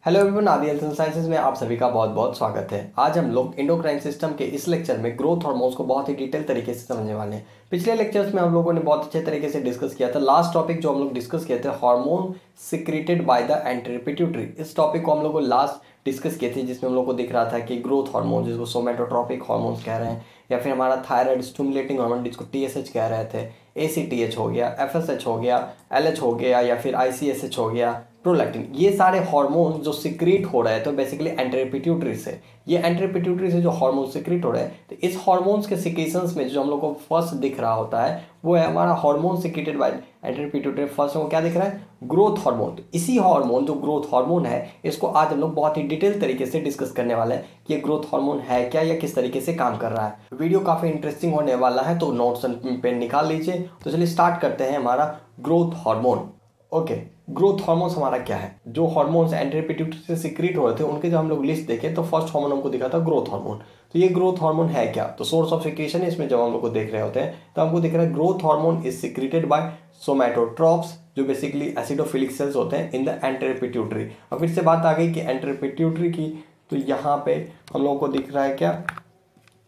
Hello everyone, आदि health and sciences में आप सभी का बहुत बहुत स्वागत है। आज हम लोग एंडोक्राइन सिस्टम के इस लेक्चर में ग्रोथ हार्मोन्स को बहुत ही डिटेल तरीके से समझने वाले हैं। पिछले लेक्चर्स में हम लोगों ने बहुत अच्छे तरीके से डिस्कस किया था। लास्ट टॉपिक जो हम लोग डिस्कस किए थे, hormone secreted by the anterior pituitary, इस टॉपिक को हम लोग लास्ट डिस्कस किए थे, जिसमें हम लोग को दिख रहा था कि ग्रोथ हार्मोन जिसको सोमेटोट्रोपिक हार्मोन्स कह रहे हैं, या फिर हमारा थायराइड स्टिमुलेटिंग हार्मोन जिसको TSH कह रहे थे, ACTH हो गया, FSH हो गया, LH हो गया, या फिर ICSH हो गया, प्रोलैक्टिन, ये सारे हार्मोन जो सिक्रीट हो रहे हैं तो बेसिकली एंटेरियर पिट्यूटरी से, ये एंटेरियर पिट्यूटरी से जो हार्मोन सिक्रीट हो रहे हैं, तो इस हार्मोन्स के सिक्रीशंस में जो हम लोग को फर्स्ट दिख रहा होता है वो है हमारा hormone secreted by anterior pituitary. First में क्या दिख रहा है? Growth hormone. तो इसी हार्मोन जो ग्रोथ हार्मोन है, इसको आज हम लोग बहुत ही डिटेल तरीके से डिस्कस करने वाले हैं कि ये ग्रोथ हार्मोन है क्या या किस तरीके से काम कर रहा है। वीडियो काफी इंटरेस्टिंग होने वाला है, तो नोट्स पेन निकाल लीजिए। तो चलिए स्टार्ट करते हैं हमारा growth hormone. Okay, growth hormones हमारा क्या है? जो हार्मोन्स एंटेरियर पिट्यूटरी से सिक्रीट हो रहे थे उनके जब हम लोग लिस्ट देखें तो फर्स्ट हार्मोन हमको दिखा था ग्रोथ हार्मोन। तो ये ग्रोथ हार्मोन है क्या? तो सोर्स ऑफ सिक्रीशन इसमें जब हम लोग को देख रहे होते हैं तो हमको दिख रहा है growth hormone is secreted by somatotrophs, जो बेसिकली एसिडोफिलिक सेल्स होते हैं इन द एंटेरियर पिट्यूटरी। और फिर से बात आ गई कि एंटेरियर पिट्यूटरी की, तो यहाँ पे हम लोगों को दिख रहा है क्या?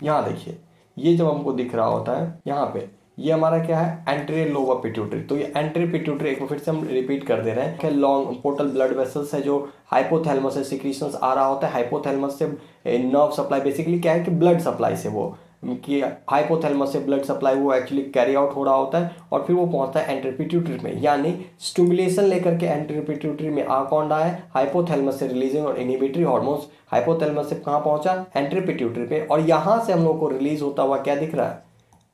यहाँ देखिए, ये जब हमको दिख रहा होता है यहाँ पे, ये हमारा क्या है? Anterior lobe of pituitary. तो ये एंटेरियर पिट्यूटरी, एक बार फिर से हम रिपीट कर दे रहे हैं कि लॉन्ग पोर्टल ब्लड वेसल्स है जो हाइपोथैलेमस से सिक्रीशंस आ रहा होता है। हाइपोथैलेमस से नर्व सप्लाई, बेसिकली क्या है कि ब्लड सप्लाई से, वो कि हाइपोथैलेमस से ब्लड सप्लाई वो एक्चुअली कैरी आउट हो रहा होता है और फिर वो पहुंचता है एंटेरियर पिट्यूटरी में। यानी स्टिमुलेशन लेकर के एंटेरियर पिट्यूटरी में आ कौन रहा है? हाइपोथैलेमस से रिलीजिंग और इनहिबिटरी हार्मोन्स हाइपोथैलेमस से कहाँ पहुंचा? एंटेरियर पिट्यूटरी पे। और यहाँ से हम लोग को रिलीज होता हुआ क्या दिख रहा है?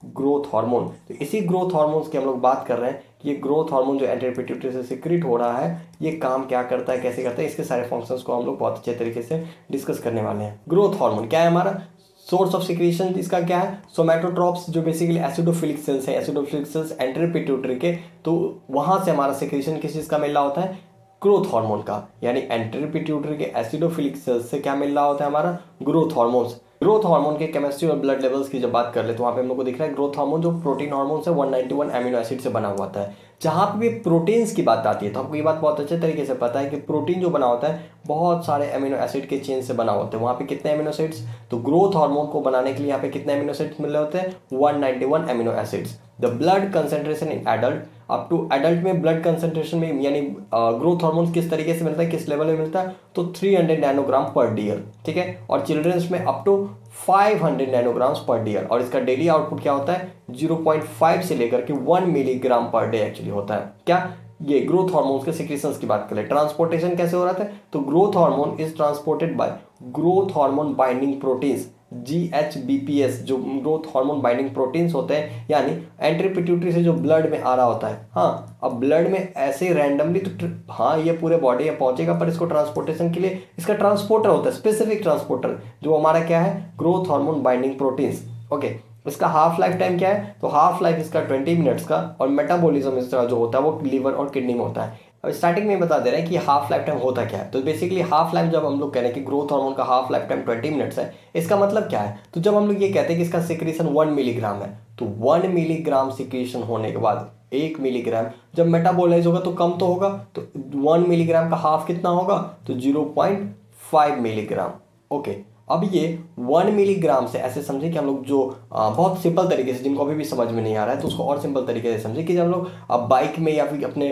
Growth hormone. तो इसी ग्रोथ हार्मोन्स की हम लोग बात कर रहे हैं कि ये ग्रोथ हार्मोन जो एंटेरियर पिट्यूटरी से सिक्रीट हो रहा है, ये काम क्या करता है, कैसे करता है, इसके सारे फंक्शंस को हम लोग बहुत अच्छे तरीके से डिस्कस करने वाले हैं। ग्रोथ हार्मोन क्या है हमारा? सोर्स ऑफ सिक्रीशन इसका क्या है? सोमैटोट्रॉप्स, जो बेसिकली एसिडोफिलिक सेल्स है, एसिडोफिलिक सेल्स एंटेरियर पिट्यूटरी के, तो वहां से हमारा सिक्रीशन किस चीज का मिल रहा होता है? ग्रोथ हार्मोन का। यानी एंटेरियर पिट्यूटरी के एसिडोफिलिक सेल्स से क्या मिल रहा होता है? हमारा ग्रोथ हार्मोन्स। ग्रोथ हार्मोन के केमिस्ट्री और ब्लड लेवल्स की जब बात कर ले तो वहाँ पे हम लोग को दिख रहा है ग्रोथ हार्मोन जो प्रोटीन हार्मोन से 191 अमीनो एसिड से बना हुआ होता है। जहाँ पे भी प्रोटीन्स की बात आती है तो आपको ये बात बहुत अच्छे तरीके से पता है कि प्रोटीन जो बना होता है बहुत सारे अमीनो एसिड के चेन से बना होता है। वहाँ पे कितने अमीनो एसिड्स? तो ग्रोथ हार्मोन को बनाने के लिए यहाँ पे कितने अमीनो एसिड्स मिल रहे होते हैं? 191 amino acids. The blood concentration in adult, up to adult में ब्लड कंसेंट्रेशन में, यानी ग्रोथ हार्मोन किस तरीके से मिलता है, किस लेवल में मिलता है? तो 300 नैनोग्राम पर डीएल, ठीक है। और चिल्ड्रंस में अप टू 500 नैनोग्राम्स पर डीएल। और इसका डेली आउटपुट क्या होता है? 0.5 से लेकर के 1 मिलीग्राम पर डे एक्चुअली होता है। क्या? ये ग्रोथ हार्मोन्स के सिक्रीशंस की बात करें। ट्रांसपोर्टेशन कैसे हो रहा था? तो growth hormone is transported by growth hormone binding proteins, GHBPS, जो ग्रोथ हार्मोन बाइंडिंग प्रोटीन्स होते हैं। यानी एंटेरियर पिट्यूटरी से जो ब्लड में आ रहा होता है, हाँ, अब ब्लड में ऐसे रैंडमली तो हाँ ये पूरे बॉडी में पहुंचेगा, पर इसको ट्रांसपोर्टेशन के लिए इसका ट्रांसपोर्टर होता है, स्पेसिफिक ट्रांसपोर्टर, जो हमारा क्या है? Growth hormone binding proteins. Okay, इसका हाफ लाइफ टाइम क्या है? तो हाफ लाइफ इसका 20 मिनट्स का, और मेटाबॉलिज्म इसका जो होता है वो लिवर और किडनी में होता है। अब स्टार्टिंग में बता दे रहे हैं कि हाफ लाइफ टाइम होता क्या है। तो बेसिकली हाफ लाइफ जब हम लोग कह रहे हैं कि ग्रोथ हार्मोन का हाफ लाइफ टाइम 20 मिनट्स है, इसका मतलब क्या है? तो जब हम लोग ये कहते हैं कि इसका सिक्रीशन 1 मिलीग्राम है, तो 1 मिलीग्राम सिक्रीशन होने के बाद 1 मिलीग्राम जब मेटाबोलाइज होगा तो कम तो होगा, तो 1 मिलीग्राम का हाफ कितना होगा? तो 0.5 मिलीग्राम। ओके, अब ये 1 मिलीग्राम से ऐसे समझे कि हम लोग जो बहुत सिंपल तरीके से, जिनको अभी भी समझ में नहीं आ रहा है तो उसको और सिंपल तरीके से समझे कि जब हम लोग बाइक में या फिर अपने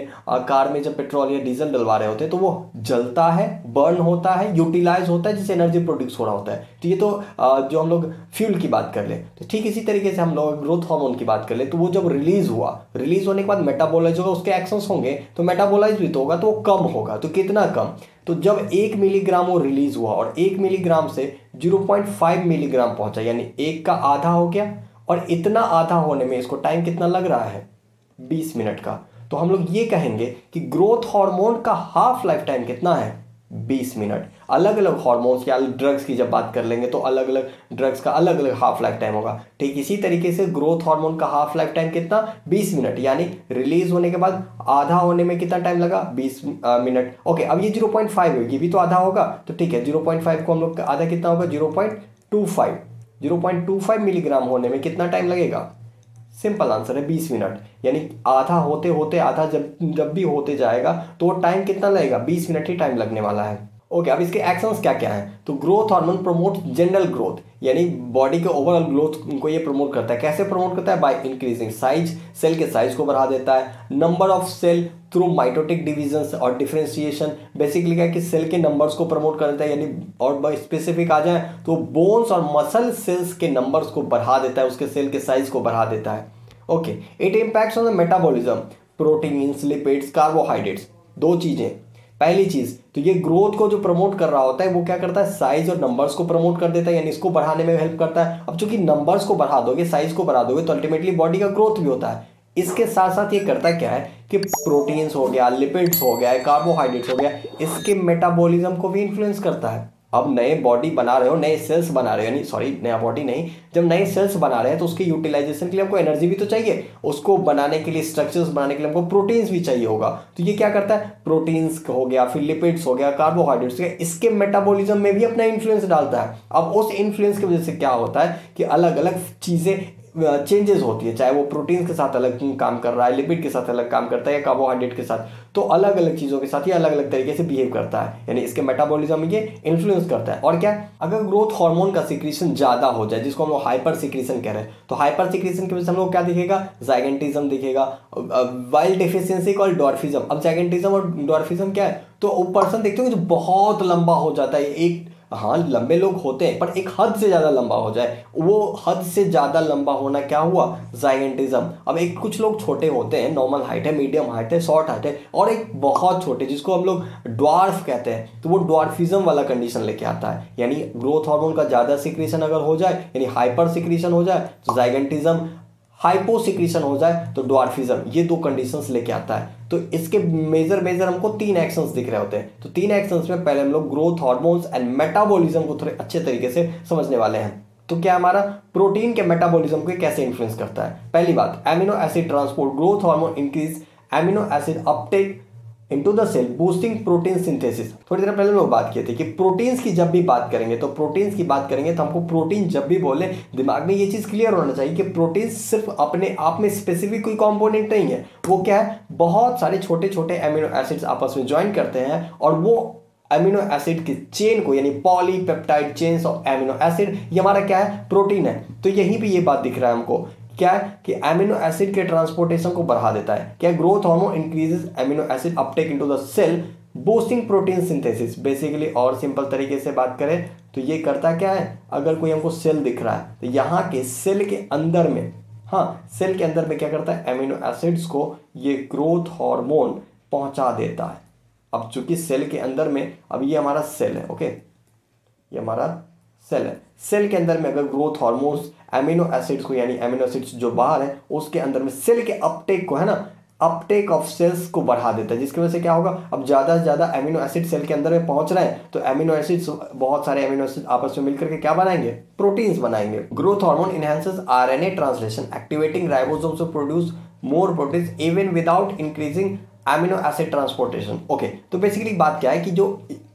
कार में जब पेट्रोल या डीजल डलवा रहे होते हैं तो वो जलता है, बर्न होता है, यूटिलाइज होता है, जिससे एनर्जी प्रोड्यूस हो रहा होता है। तो ये तो जो हम लोग फ्यूल की बात कर ले, तो ठीक इसी तरीके से हम लोग ग्रोथ हार्मोन की बात कर ले, तो वो जब रिलीज हुआ, रिलीज होने के बाद मेटाबोलाइज होगा, उसके एक्शंस होंगे, तो मेटाबोलाइज भी तो होगा, तो वो कम होगा। तो कितना कम? तो जब 1 मिलीग्राम वो रिलीज हुआ और 1 मिलीग्राम से 0.5 मिलीग्राम पहुंचा, यानी 1 का आधा हो गया। और इतना आधा होने में इसको टाइम कितना लग रहा है? 20 मिनट का। तो हम लोग ये कहेंगे कि ग्रोथ हार्मोन का हाफ लाइफ टाइम कितना है? 20 मिनट। अलग अलग हार्मोन्स की, ड्रग्स की जब बात कर लेंगे तो अलग अलग ड्रग्स का अलग अलग हाफ लाइफ टाइम होगा। ठीक इसी तरीके से ग्रोथ हार्मोन का हाफ लाइफ टाइम कितना? 20 मिनट। यानी रिलीज होने के बाद आधा होने में कितना टाइम लगा? 20 मिनट। ओके, अब ये 0.5 है, ये भी तो आधा होगा, तो ठीक है, 0.5 को हम लोग आधा कितना होगा? 0.25। 0.25 मिलीग्राम होने में कितना टाइम लगेगा? सिंपल आंसर है 20 मिनट। यानी आधा होते होते आधा जब भी होते जाएगा तो वो टाइम कितना लगेगा? 20 मिनट ही टाइम लगने वाला है। ओके, अब इसके एक्शंस क्या क्या हैं? तो growth hormone promote general growth, यानी बॉडी के ओवरऑल ग्रोथ को ये प्रमोट करता है। कैसे प्रमोट करता है? बाय इंक्रीजिंग साइज, सेल के साइज को बढ़ा देता है। Number of cell through mitotic division और डिफरेंशिएशन, बेसिकली क्या है कि सेल के नंबर्स को प्रमोट कर देता है, यानी और स्पेसिफिक आ जाए तो बोन्स और मसल सेल्स के नंबर्स को बढ़ा देता है, उसके सेल के साइज को बढ़ा देता है। Okay, it impacts on the metabolism, proteins, lipids, carbohydrates. दो चीजें, पहली चीज तो ये ग्रोथ को जो प्रमोट कर रहा होता है वो क्या करता है? साइज और नंबर्स को प्रमोट कर देता है, यानी इसको बढ़ाने में हेल्प करता है। अब चूंकि नंबर्स को बढ़ा दोगे, साइज को बढ़ा दोगे, तो अल्टीमेटली बॉडी का ग्रोथ भी होता है। इसके साथ साथ ये करता क्या है कि प्रोटीन्स हो गया, लिपिड्स हो गया, कार्बोहाइड्रेट्स हो गया, इसके मेटाबॉलिज्म को भी इन्फ्लुएंस करता है। अब नए बॉडी बना रहे हो, नए सेल्स बना रहे हो, यानी सॉरी नया बॉडी नहीं, जब नए सेल्स बना रहे हैं तो उसके यूटिलाइजेशन के लिए हमको एनर्जी भी तो चाहिए, उसको बनाने के लिए, स्ट्रक्चर्स बनाने के लिए हमको प्रोटीन्स भी चाहिए होगा। तो ये क्या करता है? प्रोटीन्स हो गया, फिर लिपिड्स हो गया, कार्बोहाइड्रेट्स हो गया, इसके मेटाबॉलिज्म में भी अपना इन्फ्लुएंस डालता है। अब उस इन्फ्लुएंस की वजह से क्या होता है कि अलग अलग चीजें चेंजेस होती है, चाहे वो प्रोटीन्स के साथ अलग काम कर रहा है, लिपिड के साथ अलग काम करता है, या कार्बोहाइड्रेट के साथ, तो अलग अलग चीज़ों के साथ ये अलग अलग तरीके से बिहेव करता है, यानी इसके मेटाबॉलिज्म में ये इन्फ्लुएंस करता है। और क्या, अगर ग्रोथ हार्मोन का सिक्रीशन ज़्यादा हो जाए, जिसको हम लोग हाइपर सिक्रीशन कह रहे हैं, तो हाइपर सिक्रीशन की वजह से हम लोग क्या दिखेगा? जाइगेंटिज्म दिखेगा, वाइल डेफिशिएंसी कॉल्ड डॉर्फिज्म। अब जाइगेंटिज्म और डॉर्फिज्म क्या है? तो वो पर्सन देखते हो जो बहुत लंबा हो जाता है, एक, हाँ लंबे लोग होते हैं पर एक हद से ज़्यादा लंबा हो जाए, वो हद से ज़्यादा लंबा होना क्या हुआ? जाइगेंटिज्म। अब एक कुछ लोग छोटे होते हैं, नॉर्मल हाइट है, मीडियम हाइट है, शॉर्ट हाइट है, और एक बहुत छोटे जिसको हम लोग ड्वार्फ कहते हैं, तो वो ड्वार्फिज्म वाला कंडीशन लेके आता है। यानी ग्रोथ हार्मोन का ज़्यादा सिक्रीशन अगर हो जाए, यानी हाइपर सिक्रीशन हो जाए तो जाइगेंटिज्म, हाइपोसिक्रीशन हो जाए तो ड्वार्फिज्म, ये दो कंडीशंस लेके आता है। तो इसके मेजर हमको 3 एक्शंस दिख रहे होते हैं। तो 3 एक्शंस में पहले हम लोग ग्रोथ हार्मोन्स एंड मेटाबॉलिज्म को थोड़े अच्छे तरीके से समझने वाले हैं। तो क्या हमारा प्रोटीन के मेटाबॉलिज्म को कैसे इन्फ्लुएंस करता है? पहली बात, amino acid transport, growth hormone increase amino acid uptake into the cell boosting protein synthesis. थोड़ी देर पहले लोग बात किए थे कि प्रोटीन्स की जब भी बात करेंगे, तो प्रोटीन्स की बात करेंगे तो हमको प्रोटीन जब भी बोले, दिमाग में ये चीज़ क्लियर होना चाहिए कि प्रोटीन सिर्फ अपने आप में स्पेसिफिक कोई कंपोनेंट नहीं है, वो क्या है? बहुत सारे छोटे छोटे एमिनो एसिड्स आपस में ज्वाइन करते हैं, और वो एमिनो एसिड की चेन को, यानी polypeptide chains of amino acid, ये हमारा क्या है? प्रोटीन है। तो यहीं पे ये बात दिख रहा है हमको क्या है कि एमिनो एसिड के ट्रांसपोर्टेशन को बढ़ा देता है। क्या? Growth hormone increases amino acid uptake into the cell boosting protein synthesis. Basically और सिंपल तरीके से बात करें तो ये करता क्या है? अगर कोई हमको सेल दिख रहा है तो यहाँ के सेल के अंदर में, हाँ सेल के अंदर में क्या करता है? एमिनो एसिड्स को ये ग्रोथ हार्मोन पहुंचा देता है। अब चूंकि सेल के अंदर में, अब ये हमारा सेल है, ओके, ये हमारा सेल है, सेल के अंदर में अगर ग्रोथ हार्मोन्स एमिनो एसिड्स को, यानी एमिनो एसिड्स जो बाहर है उसके अंदर में सेल के अपटेक को, है ना, अपटेक ऑफ सेल्स को बढ़ा देता है, जिसकी वजह से क्या होगा? अब ज़्यादा से ज़्यादा एमिनो एसिड सेल के अंदर में पहुंच रहे हैं, तो एमिनो एसिड्स, बहुत सारे एमिनो एसिड आपस में मिलकर के क्या बनाएंगे? प्रोटीन्स बनाएंगे। Growth hormone enhances RNA translation, activating ribosomes to produce more proteins even without increasing amino acid transportation. Okay, तो बेसिकली बात क्या है कि जो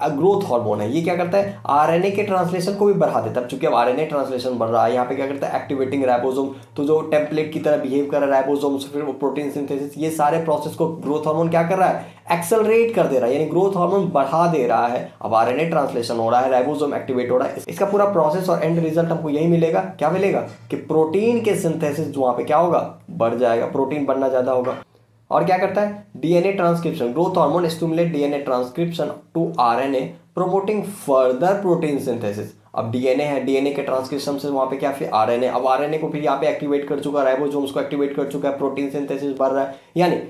ग्रोथ हार्मोन है ये क्या करता है? आरएनए के ट्रांसलेशन को भी बढ़ा देता है। चूंकि अब आरएनए ट्रांसलेशन बढ़ रहा है, यहाँ पे क्या करता है? एक्टिवेटिंग राइबोसोम, तो जो टेम्पलेट की तरह बिहेव कर रहा है राइबोसोम्स, फिर वो प्रोटीन सिंथेसिस, ये सारे प्रोसेस को ग्रोथ हार्मोन क्या कर रहा है? एक्सेलरेट कर दे रहा है, यानी ग्रोथ हार्मोन बढ़ा दे रहा है। अब आरएनए ट्रांसलेशन हो रहा है, राइबोसोम एक्टिवेट हो रहा है, इसका पूरा प्रोसेस और एंड रिजल्ट हमको यही मिलेगा। क्या मिलेगा? कि प्रोटीन के सिंथेसिस जो वहाँ पे क्या होगा? बढ़ जाएगा, प्रोटीन बनना ज्यादा होगा। और क्या करता है? DNA transcription, growth hormone stimulate DNA transcription to RNA promoting further protein synthesis. अब डीएनए है, डीएनए के ट्रांसक्रिप्शन से वहां पे क्या? फिर आरएनए, अब आरएनए को फिर यहाँ पे एक्टिवेट कर चुका है, राइबोसोम्स को एक्टिवेट कर चुका है, प्रोटीन सिंथेसिस बढ़ रहा है, यानी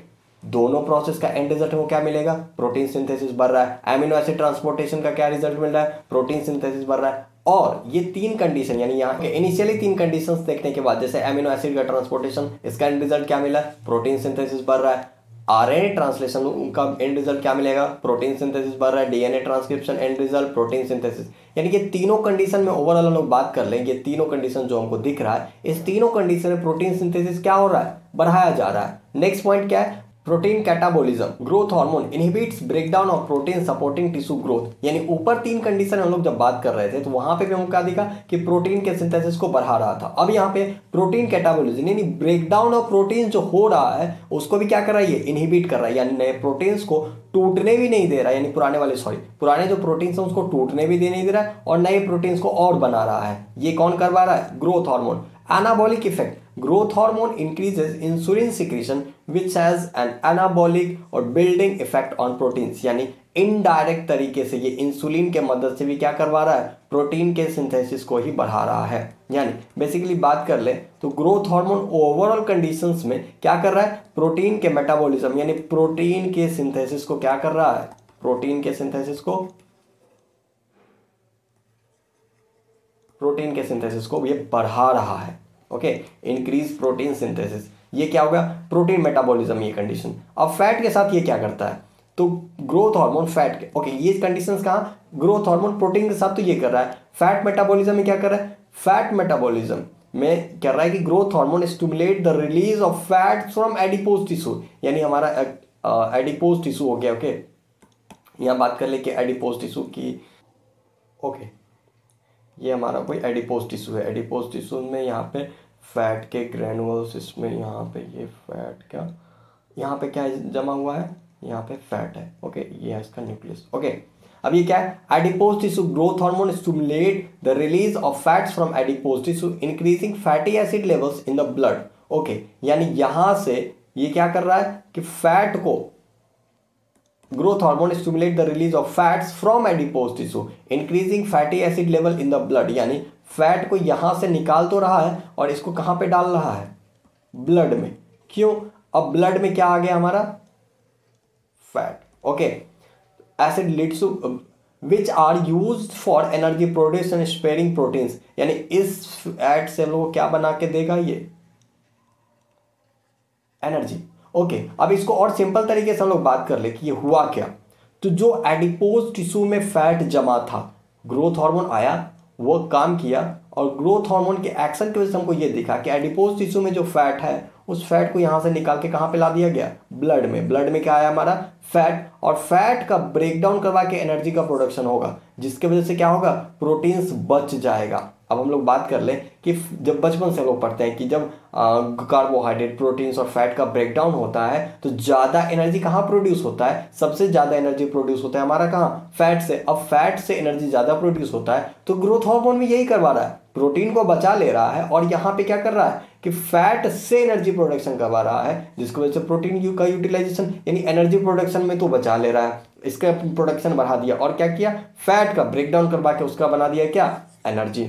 दोनों प्रोसेस का एंड रिजल्ट में क्या मिलेगा? प्रोटीन सिंथेसिस बढ़ रहा है। एमिनो एसिड ट्रांसपोर्टेशन का क्या रिजल्ट मिल रहा है? प्रोटीन सिंथेसिस बढ़ रहा है। और ये 3 कंडीशन, यानी यहाँ के इनिशियली 3 कंडीशंस देखने के बाद, जैसे एमिनो एसिड का ट्रांसपोर्टेशन, इसका एंड रिजल्ट क्या मिला? प्रोटीन सिंथेसिस बढ़ रहा है। आरएनए ट्रांसलेशन का एंड रिजल्ट क्या मिलेगा? प्रोटीन सिंथेसिस बढ़ रहा है। DNA transcription and result protein synthesis. यानी कि तीनों कंडीशन में ओवरऑल हम लोग बात कर लें, ये तीनों कंडीशन जो हमको दिख रहा है, इस तीनों कंडीशन में प्रोटीन सिंथेसिस क्या हो रहा है? बढ़ाया जा रहा है। नेक्स्ट पॉइंट क्या है? Protein catabolism, growth hormone inhibits breakdown of protein supporting tissue growth. यानी ऊपर 3 कंडीशन हम लोग जब बात कर रहे थे तो वहां पे भी हमको क्या दिखा कि प्रोटीन के सिंथेसिस को बढ़ा रहा था। अब यहाँ पे प्रोटीन कैटाबोलिज्म यानी ब्रेकडाउन ऑफ प्रोटीन जो हो रहा है उसको भी क्या कर रहा है, ये इनहिबिट कर रहा है, यानी नए प्रोटीन्स को टूटने भी नहीं दे रहा है, यानी पुराने जो प्रोटीन्स हैं उसको टूटने भी नहीं दे रहा है और नए प्रोटीन्स को और बना रहा है। ये कौन करवा रहा है, growth hormone. Anabolic effect, growth hormone increases insulin secretion which has an anabolic और building effect on proteins। यानी इनडायरेक्ट तरीके से ये इंसुलिन के मदद से भी क्या करवा रहा है, प्रोटीन के सिंथेसिस को ही बढ़ा रहा है। यानी बेसिकली बात कर ले तो ग्रोथ हार्मोन ओवरऑल कंडीशंस में क्या कर रहा है, प्रोटीन के मेटाबॉलिज्म यानी प्रोटीन के सिंथेसिस को क्या कर रहा है, प्रोटीन के सिंथेसिस को ये बढ़ा रहा है। ओके, इंक्रीज प्रोटीन सिंथेसिस, ये क्या होगा, प्रोटीन मेटाबॉलिज्म ये कंडीशन। अब फैट के साथ ये क्या करता है, तो ग्रोथ हार्मोन फैट के, ओके ये कंडीशंस कहाँ, ग्रोथ हार्मोन प्रोटीन के साथ तो ये कर रहा है। फैट मेटाबॉलिज्म में क्या कर रहा है, फैट मेटाबॉलिज्म में कर रहा है कि growth hormone stimulate the release of fat from adipose tissue. यानी हमारा एडिपोज टिश्यू हो गया। ओके, यहाँ बात कर ले कि एडिपोज टिश्यू की, ओके ये हमारा कोई एडिपोज टिश्यू है। एडिपोज टिश्यू में यहाँ पे फैट के ग्रैनुअल्स, इसमें यहाँ पे ये फैट का यहाँ पे क्या जमा हुआ है, यहाँ पे फैट है। ओके, ये है इसका न्यूक्लियस। ओके, अब ये क्या है, adipose tissue growth hormone stimulate the release of fats from adipose tissue increasing fatty acid levels in the blood. Okay, यानी यहां से ये क्या कर रहा है कि फैट को, growth hormone stimulate the release of fats from adipose tissue increasing fatty acid level in the blood। यानी फैट को यहां से निकाल तो रहा है और इसको कहां पे डाल रहा है, ब्लड में। क्यों, अब ब्लड में क्या आ गया हमारा, fat. Okay, acid leads to which are used for energy produce sparing proteins. यानी इस फैट से हम लोग को क्या बना के देगा, ये एनर्जी। ओके, अब इसको और सिंपल तरीके से हम लोग बात कर ले कि ये हुआ क्या। तो जो एडिपोज टिश्यू में फैट जमा था, ग्रोथ हार्मोन आया, वो काम किया और ग्रोथ हार्मोन के एक्शन की वजह से हमको ये दिखा कि एडिपोज टिश्यू में जो फैट है उस फैट को यहां से निकाल के कहां पे ला दिया गया, ब्लड में। ब्लड में क्या आया हमारा, फैट, और फैट का ब्रेकडाउन करवा के एनर्जी का प्रोडक्शन होगा, जिसके वजह से क्या होगा, प्रोटीन्स बच जाएगा। अब हम लोग बात कर लें कि जब बचपन से लोग पढ़ते हैं कि जब कार्बोहाइड्रेट, प्रोटीन्स और फैट का ब्रेकडाउन होता है तो ज़्यादा एनर्जी कहाँ प्रोड्यूस होता है, सबसे ज़्यादा एनर्जी प्रोड्यूस होता है हमारा कहाँ, फैट से। अब फैट से एनर्जी ज़्यादा प्रोड्यूस होता है तो ग्रोथ हार्मोन भी यही करवा रहा है, प्रोटीन को बचा ले रहा है और यहाँ पे क्या कर रहा है कि फैट से एनर्जी प्रोडक्शन करवा रहा है, जिसकी वजह से प्रोटीन का यूटिलाइजेशन यानी एनर्जी प्रोडक्शन में तो बचा ले रहा है, इसका प्रोडक्शन बढ़ा दिया और क्या किया, फैट का ब्रेकडाउन करवा के उसका बना दिया क्या, एनर्जी।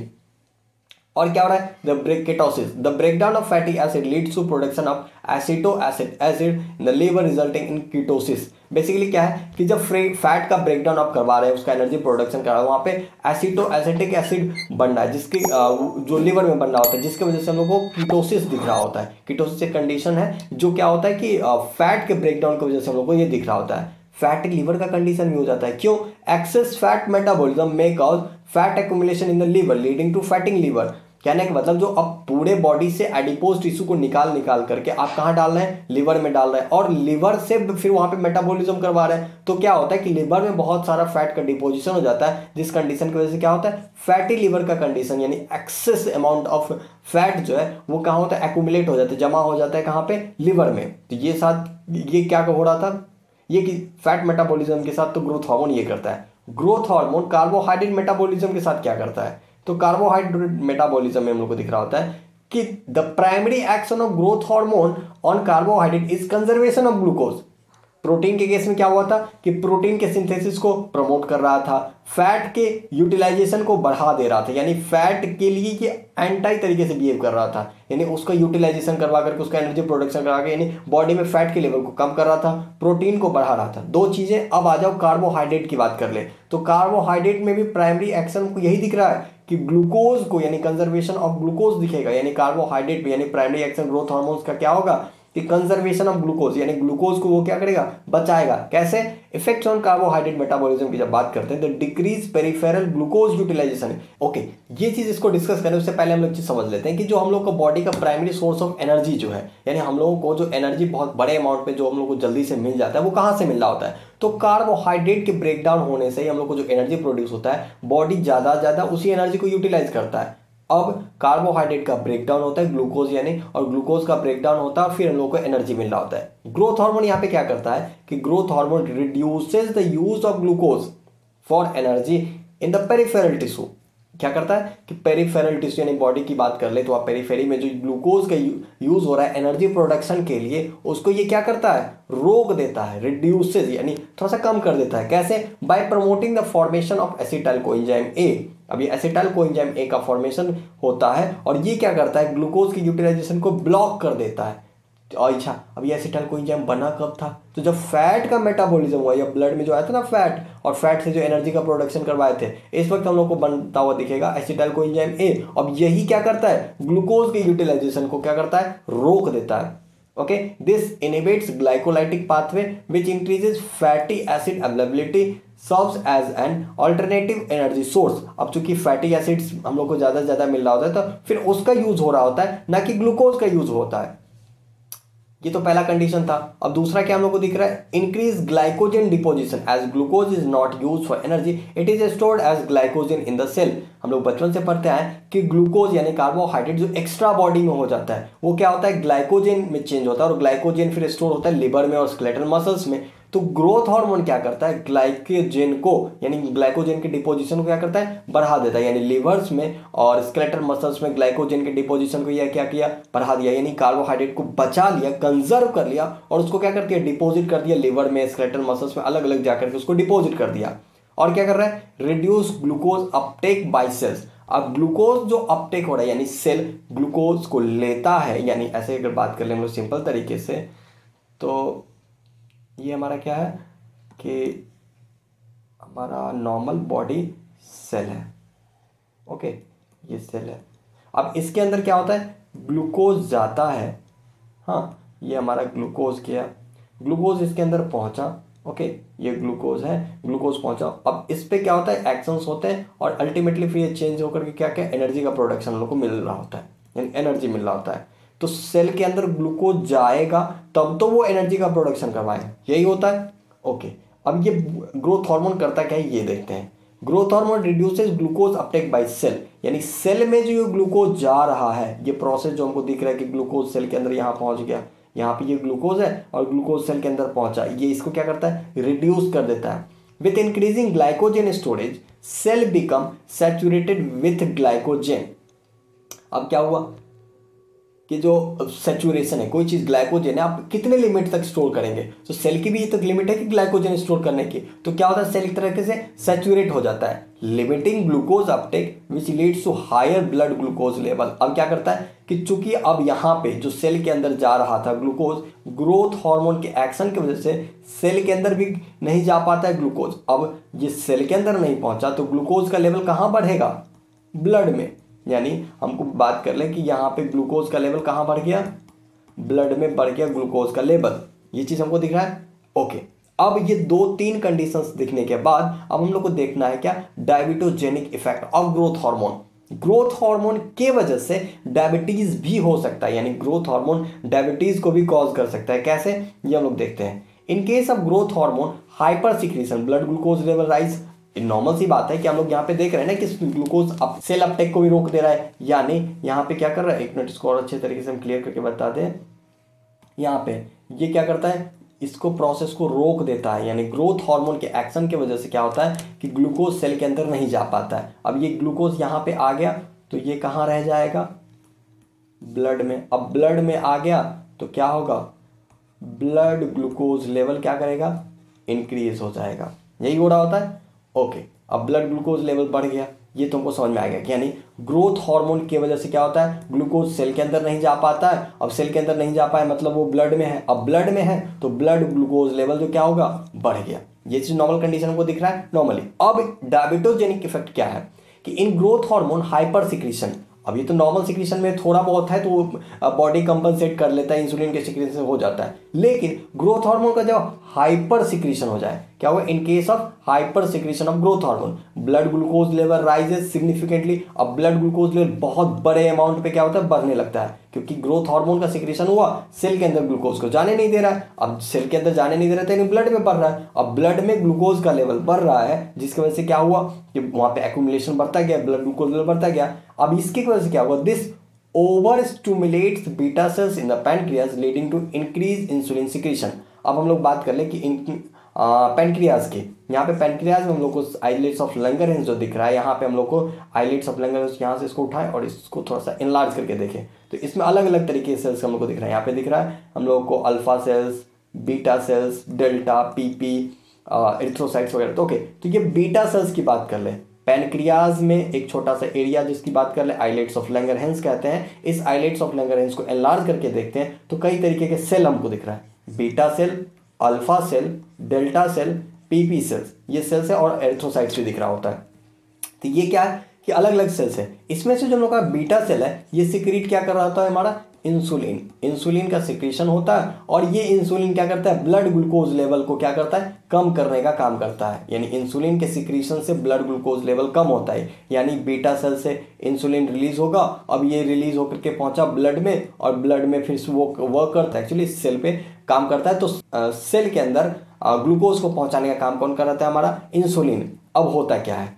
और क्या हो रहा है, the ketosis, the breakdown of fatty acid leads to production of aceto acid in the liver resulting in ketosis. Basically क्या है कि जब फैट का ब्रेकडाउन आप करवा रहे हैं, उसका एनर्जी प्रोडक्शन कर रहा है, वहाँ पे एसिटो एसिटिक एसिड बन रहा है, जिसकी जो लिवर में बन रहा होता है, जिसकी वजह से हम लोग को कीटोसिस दिख रहा होता है। कीटोसिस एक कंडीशन है जो क्या होता है कि फैट के ब्रेकडाउन की वजह से हम लोग को ये दिख रहा होता है। फैटी लिवर का कंडीशन भी हो जाता है, क्यों, एक्सेस फैट मेटाबॉलिज्म में cause fat accumulation in the liver leading to fatty liver. कहने का मतलब जो अब पूरे बॉडी से एडिपोज टिश्यू को निकाल करके आप कहाँ डाल रहे हैं, लिवर में डाल रहे हैं और लिवर से फिर वहाँ पे मेटाबॉलिज्म करवा रहे हैं, तो क्या होता है कि लिवर में बहुत सारा फैट का डिपोजिशन हो जाता है, जिस कंडीशन की वजह से क्या होता है, फैटी लिवर का कंडीशन यानी एक्सेस अमाउंट ऑफ फैट जो है वो कहाँ होता है, एक्यूमुलेट हो जाता है, जमा हो जाता है कहाँ पे, लिवर में। तो ये क्या हो रहा था, ये कि फैट मेटाबॉलिज्म के साथ तो ग्रोथ हार्मोन ये करता है। ग्रोथ हार्मोन कार्बोहाइड्रेट मेटाबॉलिज्म के साथ क्या करता है, तो कार्बोहाइड्रेट मेटाबॉलिज्म में हम लोग को दिख रहा होता है कि the primary action of growth hormone on carbohydrate is conservation of glucose. Protein के केस में क्या हुआ था कि प्रोटीन के सिंथेसिस को प्रमोट कर रहा था, फैट के यूटिलाइजेशन को बढ़ा दे रहा था, यानी फैट के लिए ये एंटी तरीके से बिहेव कर रहा था, यानी उसका यूटिलाइजेशन करवा करके उसका एनर्जी प्रोडक्शन करवा के यानी बॉडी में फैट के लेवल को कम कर रहा था, प्रोटीन को बढ़ा रहा था। दो चीजें। अब आ जाओ कार्बोहाइड्रेट की बात कर ले, तो कार्बोहाइड्रेट में भी प्राइमरी एक्शन को यही दिख रहा है कि ग्लूकोज को यानी कंजर्वेशन ऑफ ग्लूकोज दिखेगा, यानी कार्बोहाइड्रेट भी यानी प्राइमरी एक्शन ग्रोथ हार्मोन्स का क्या होगा, कि कंजर्वेशन ऑफ ग्लूकोज, यानी ग्लूकोज को वो क्या करेगा, बचाएगा। कैसे? इफेक्ट्स ऑन कार्बोहाइड्रेट मेटाबॉलिज्म की जब बात करते हैं तो decrease peripheral glucose utilization. Okay, ये चीज इसको डिस्कस करें उससे पहले हम लोग चीज समझ लेते हैं कि जो हम लोग का बॉडी का प्राइमरी सोर्स ऑफ एनर्जी जो है, यानी हम लोगों को जो एनर्जी बहुत बड़े अमाउंट पे जो हम लोग को जल्दी से मिल जाता है, वो कहाँ से मिल रहा होता है? तो कार्बोहाइड्रेट के ब्रेकडाउन होने से ही हम लोग को जो एनर्जी प्रोड्यूस होता है, बॉडी ज्यादा उसी एनर्जी को यूटिलाइज करता है। अब कार्बोहाइड्रेट का ब्रेकडाउन होता है ग्लूकोज यानी, और ग्लूकोज का ब्रेकडाउन होता है, फिर हम लोग को एनर्जी मिल रहा होता है। ग्रोथ हार्मोन यहाँ पे क्या करता है कि growth hormone reduces the use of glucose for energy in the peripheral tissue. क्या करता है कि पेरिफेरल टिश्यू यानी बॉडी की बात कर ले तो आप पेरिफेरी में जो ग्लूकोज का यूज हो रहा है एनर्जी प्रोडक्शन के लिए, उसको ये क्या करता है, रोक देता है, रिड्यूसेस यानी थोड़ा सा कम कर देता है। कैसे? Bye promoting the formation of acetyl coenzyme A. अब ये एसिटाइल कोएंजाइम ए का फॉर्मेशन होता है और ये क्या करता है, ग्लूकोज की यूटिलाइजेशन को ब्लॉक कर देता है। अच्छा, अब ये एसिटाइल कोएंजाइम बना कब था? तो जब फैट का मेटाबॉलिज्म हुआ या ब्लड में जो आया था ना फैट, और फैट से जो एनर्जी का प्रोडक्शन करवाए थे, इस वक्त हम लोग को बनता हुआ दिखेगा एसिटाइल कोएंजाइम ए। अब यही क्या करता है, ग्लूकोज के यूटिलाइजेशन को क्या करता है, रोक देता है। Okay, this inhibits glycolytic pathway which increases fatty acid availability, serves as an alternative energy source. अब चूंकि फैटी एसिड्स हम लोग को ज्यादा मिल रहा होता है तो फिर उसका यूज हो रहा होता है, ना कि ग्लूकोज का यूज होता है। ये तो पहला कंडीशन था। अब दूसरा क्या हम लोग को दिख रहा है, increase glycogen deposition as glucose is not use for energy, it is stored as glycogen in the cell. हम लोग बचपन से पढ़ते हैं कि ग्लूकोज यानी कार्बोहाइड्रेट जो एक्स्ट्रा बॉडी में हो जाता है वो क्या होता है, ग्लाइकोजन में चेंज होता है, और ग्लाइकोजन फिर स्टोर होता है लिवर में और स्केलेटल मसल्स में। तो ग्रोथ हार्मोन क्या करता है, ग्लाइकोजन को यानी ग्लाइकोजन के डिपोजिशन को क्या करता है, बढ़ा देता है। यानी लिवर्स में और स्केलेटल मसल्स में ग्लाइकोजन के डिपोजिशन को यह क्या किया, बढ़ा दिया, यानी कार्बोहाइड्रेट को बचा लिया, कंजर्व कर लिया, और उसको क्या कर दिया, डिपोजिट कर दिया लिवर में, स्केलेटल मसल्स में, अलग अलग जाकर के उसको डिपोजिट कर दिया। और क्या कर रहा है, reduce glucose uptake by cells. अब ग्लूकोज जो अपटेक हो रहा है यानी सेल ग्लूकोज को लेता है, यानी ऐसे अगर बात कर ले हम लोग सिंपल तरीके से, तो ये हमारा क्या है कि हमारा नॉर्मल बॉडी सेल है। ओके, ये सेल है। अब इसके अंदर क्या होता है, ग्लूकोज जाता है, हाँ ये हमारा ग्लूकोज गया, ग्लूकोज इसके अंदर पहुंचा। ओके, ये ग्लूकोज है, ग्लूकोज पहुंचा। अब इस पे क्या होता है, एक्शंस होते हैं, और अल्टीमेटली फिर ये चेंज होकर के क्या क्या एनर्जी का प्रोडक्शन हम लोग को मिल रहा होता है, यानी एनर्जी मिल रहा होता है। तो सेल के अंदर ग्लूकोज जाएगा तब तो वो एनर्जी का प्रोडक्शन करवाए, यही होता है। ओके, अब ये ग्रोथ हार्मोन करता क्या है ये देखते हैं। Growth hormone reduces glucose uptake by cell, यानी सेल में जो ये ग्लूकोज जा रहा है, ये प्रोसेस जो हमको दिख रहा है कि ग्लूकोज सेल के अंदर यहाँ पहुंच गया, यहाँ पे ये ग्लूकोज है और ग्लूकोज सेल के अंदर पहुंचा, ये इसको क्या करता है, रिड्यूस कर देता है। With increasing glycogen storage cell become saturated with glycogen. अब क्या हुआ कि जो सैचुरेशन है, कोई चीज ग्लाइकोजन है, आप कितने लिमिट तक स्टोर करेंगे, तो सेल की भी ये तक लिमिट है कि ग्लाइकोजन स्टोर करने की। तो क्या होता है, सेल एक तरीके से सैचुरेट हो जाता है, limiting glucose uptake which leads to higher blood glucose level. अब क्या करता है कि चूंकि अब यहाँ पे जो सेल के अंदर जा रहा था ग्लूकोज, ग्रोथ हार्मोन के एक्शन की वजह से सेल के अंदर भी नहीं जा पाता है ग्लूकोज। अब ये सेल के अंदर नहीं पहुंचा तो ग्लूकोज का लेवल कहाँ बढ़ेगा, ब्लड में। यानी हमको बात कर ले कि यहाँ पे ग्लूकोज का लेवल कहाँ बढ़ गया, ब्लड में बढ़ गया ग्लूकोज का लेवल, ये चीज हमको दिख रहा है। ओके, अब ये 2-3 कंडीशंस दिखने के बाद अब हम लोग को देखना है क्या, diabetogenic effect of growth hormone. Growth hormone के वजह से डायबिटीज भी हो सकता है, यानी ग्रोथ हार्मोन डायबिटीज को भी कॉज कर सकता है। कैसे, ये हम लोग देखते हैं। In case of growth hormone hypersecretion blood glucose level rise. Normal सी बात है कि हम लोग यहाँ पे देख रहे हैं ना कि ग्लूकोज अब सेल अपटेक को भी रोक दे रहा है, यानी यहाँ पे क्या कर रहा है, एक मिनट इसको और अच्छे तरीके से हम क्लियर करके बता दें। यहाँ पे ये क्या करता है, इसको प्रोसेस को रोक देता है, यानी ग्रोथ हार्मोन के एक्शन की वजह से क्या होता है कि ग्लूकोज सेल के अंदर नहीं जा पाता है। अब ये ग्लूकोज यहाँ पे आ गया तो ये कहाँ रह जाएगा, ब्लड में। अब ब्लड में आ गया तो क्या होगा, ब्लड ग्लूकोज लेवल क्या करेगा, इंक्रीज हो जाएगा, यही हो रहा होता है। ओके, अब ब्लड ग्लूकोज लेवल बढ़ गया, ये तुमको समझ में आ गया कि यानी ग्रोथ हार्मोन की वजह से क्या होता है, ग्लूकोज सेल के अंदर नहीं जा पाता है। अब सेल के अंदर नहीं जा पाए मतलब वो ब्लड में है, अब ब्लड में है तो ब्लड ग्लूकोज लेवल जो क्या होगा, बढ़ गया। ये चीज नॉर्मल कंडीशन को दिख रहा है नॉर्मली। अब डायबिटोजेनिक इफेक्ट क्या है कि in growth hormone hyper secretion अब ये तो नॉर्मल सिक्रीशन में थोड़ा बहुत है तो बॉडी कंपनसेट कर लेता है, इंसुलिन के सिक्रीशन से हो जाता है। लेकिन ग्रोथ हार्मोन का जब हाइपर सिक्रीशन हो जाए, क्या होगा, इन case of hyper secretion of growth hormone blood glucose level rises significantly. अब ब्लड ग्लूकोज लेवल बहुत बड़े अमाउंट पे क्या होता है, बढ़ने लगता है, क्योंकि ग्रोथ हार्मोन का सिक्रीशन हुआ, सेल के अंदर ग्लूकोज को जाने नहीं दे रहा है। अब सेल के अंदर जाने नहीं दे रहा है तो ब्लड में बढ़ रहा है। अब ब्लड में ग्लूकोज का लेवल बढ़ रहा है, जिसकी वजह से क्या हुआ कि वहां पे एक्यूमुलेशन बढ़ता गया, ब्लड ग्लूकोज लेवल बढ़ता गया। अब इसकी वजह से क्या हुआ, this over stimulates beta cells in the pancreas leading to increase insulin secretion. अब हम लोग बात कर ले कि पैनक्रियाज की, यहाँ पे पैनक्रियाज में हम लोग को आइलेट्स ऑफ लंगरहैंस जो दिख रहा है, यहाँ पे हम लोग को आइलेट्स ऑफ लंगरहैंस, यहाँ से इसको उठाएं और इसको थोड़ा सा इनलार्ज करके देखें तो इसमें अलग अलग तरीके के सेल्स हम लोग को दिख रहा है। यहाँ पे दिख रहा है हम लोग को alpha cells, beta cells, delta, PP, erythrocytes वगैरह। तो ओके, तो ये बीटा सेल्स की बात कर ले। पैनक्रियाज में एक छोटा सा एरिया जिसकी बात कर ले आइलेट्स ऑफ लंगरहैंस कहते हैं। इस आइलेट्स ऑफ लंगरहैंस को एनलार्ज करके देखते हैं तो कई तरीके के सेल हमको दिख रहा है, beta cell, alpha cell, delta cell, PP cells, ये सेल्स है, और एरिथ्रोसाइट्स भी दिख रहा होता है। तो ये क्या है कि अलग अलग सेल्स है। इसमें से जो हम लोग का बीटा सेल है ये सिक्रीट क्या कर रहा होता है, हमारा इंसुलिन, इंसुलिन का सिक्रीशन होता है, और ये इंसुलिन क्या करता है, ब्लड ग्लूकोज लेवल को क्या करता है, कम करने का काम करता है। यानी इंसुलिन के सिक्रीशन से ब्लड ग्लूकोज लेवल कम होता है, यानी बीटा सेल से इंसुलिन रिलीज होगा। अब ये रिलीज होकर के पहुंचा ब्लड में, और ब्लड में फिर वो वर्क करता है, एक्चुअली सेल पे काम करता है। तो सेल के अंदर ग्लूकोज को पहुंचाने का काम कौन कर रहा है, हमारा इंसुलिन। अब होता क्या है,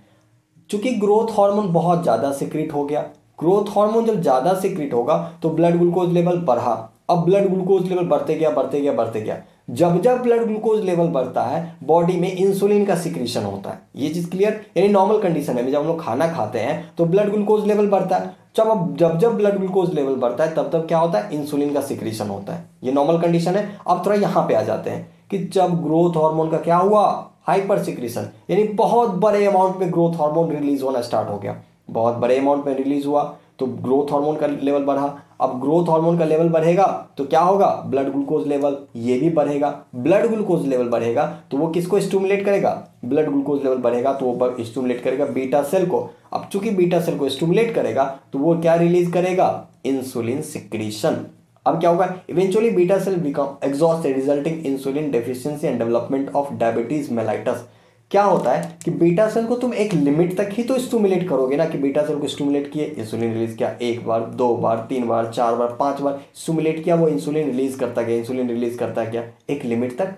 चूंकि ग्रोथ हार्मोन बहुत ज़्यादा सिक्रीट हो गया, ग्रोथ हार्मोन जब ज़्यादा सिक्रीट होगा तो ब्लड ग्लूकोज लेवल बढ़ा। अब ब्लड ग्लूकोज लेवल बढ़ते गया बढ़ते गया बढ़ते गया। जब जब ब्लड ग्लूकोज लेवल बढ़ता है बॉडी में इंसुलिन का सिक्रीशन होता है। ये चीज़ क्लियर, यानी नॉर्मल कंडीशन में जब हम लोग खाना खाते हैं तो ब्लड ग्लूकोज लेवल बढ़ता है। जब जब ब्लड ग्लूकोज लेवल बढ़ता है तब तब क्या होता है, इंसुलिन का सिक्रीशन होता है। ये नॉर्मल कंडीशन है। अब थोड़ा यहाँ पे आ जाते हैं कि जब ग्रोथ हार्मोन का क्या हुआ, हाइपर सिक्रीशन, यानी बहुत बड़े अमाउंट में ग्रोथ हार्मोन रिलीज होना स्टार्ट हो गया, बहुत बड़े अमाउंट में रिलीज हुआ तो ग्रोथ हार्मोन का लेवल बढ़ा। अब ग्रोथ हार्मोन का लेवल बढ़ेगा तो क्या होगा, ब्लड ग्लूकोज लेवल ये भी बढ़ेगा। ब्लड ग्लूकोज लेवल बढ़ेगा तो वो किसको स्टिमुलेट करेगा, ब्लड ग्लूकोज लेवल बढ़ेगा तो वो स्टिमुलेट करेगा बीटा सेल को। अब चूंकि बीटा सेल को स्टिमुलेट करेगा तो वो क्या रिलीज करेगा, इंसुलिन सिक्रीशन। अब क्या होगा, eventually beta cell become exhausted resulting insulin deficiency and development of diabetes mellitus. क्या होता है कि बीटा सेल को तुम एक लिमिट तक ही तो स्टिमुलेट करोगे ना, कि बीटा सेल को स्टिमुलेट किए, इंसुलिन रिलीज किया, 1 बार 2 बार 3 बार 4 बार 5 बार स्टिमुलेट किया, वो इंसुलिन रिलीज करता गया, इंसुलिन रिलीज करता गया एक लिमिट तक।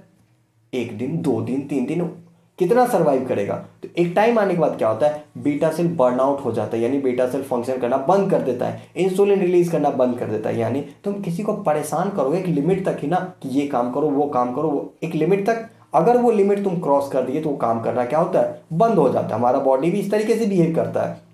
1 दिन 2 दिन 3 दिन कितना सर्वाइव करेगा। तो एक टाइम आने के बाद क्या होता है, बीटा सेल बर्नआउट हो जाता है, यानी बीटा सेल फंक्शन करना बंद कर देता है, इंसुलिन रिलीज करना बंद कर देता है। यानी तुम किसी को परेशान करोगे एक लिमिट तक ही ना, कि ये काम करो वो काम करो, वो एक लिमिट तक, अगर वो लिमिट तुम क्रॉस कर दिए तो वो काम करना क्या होता है, बंद हो जाता है। हमारा बॉडी भी इस तरीके से बिहेव करता है।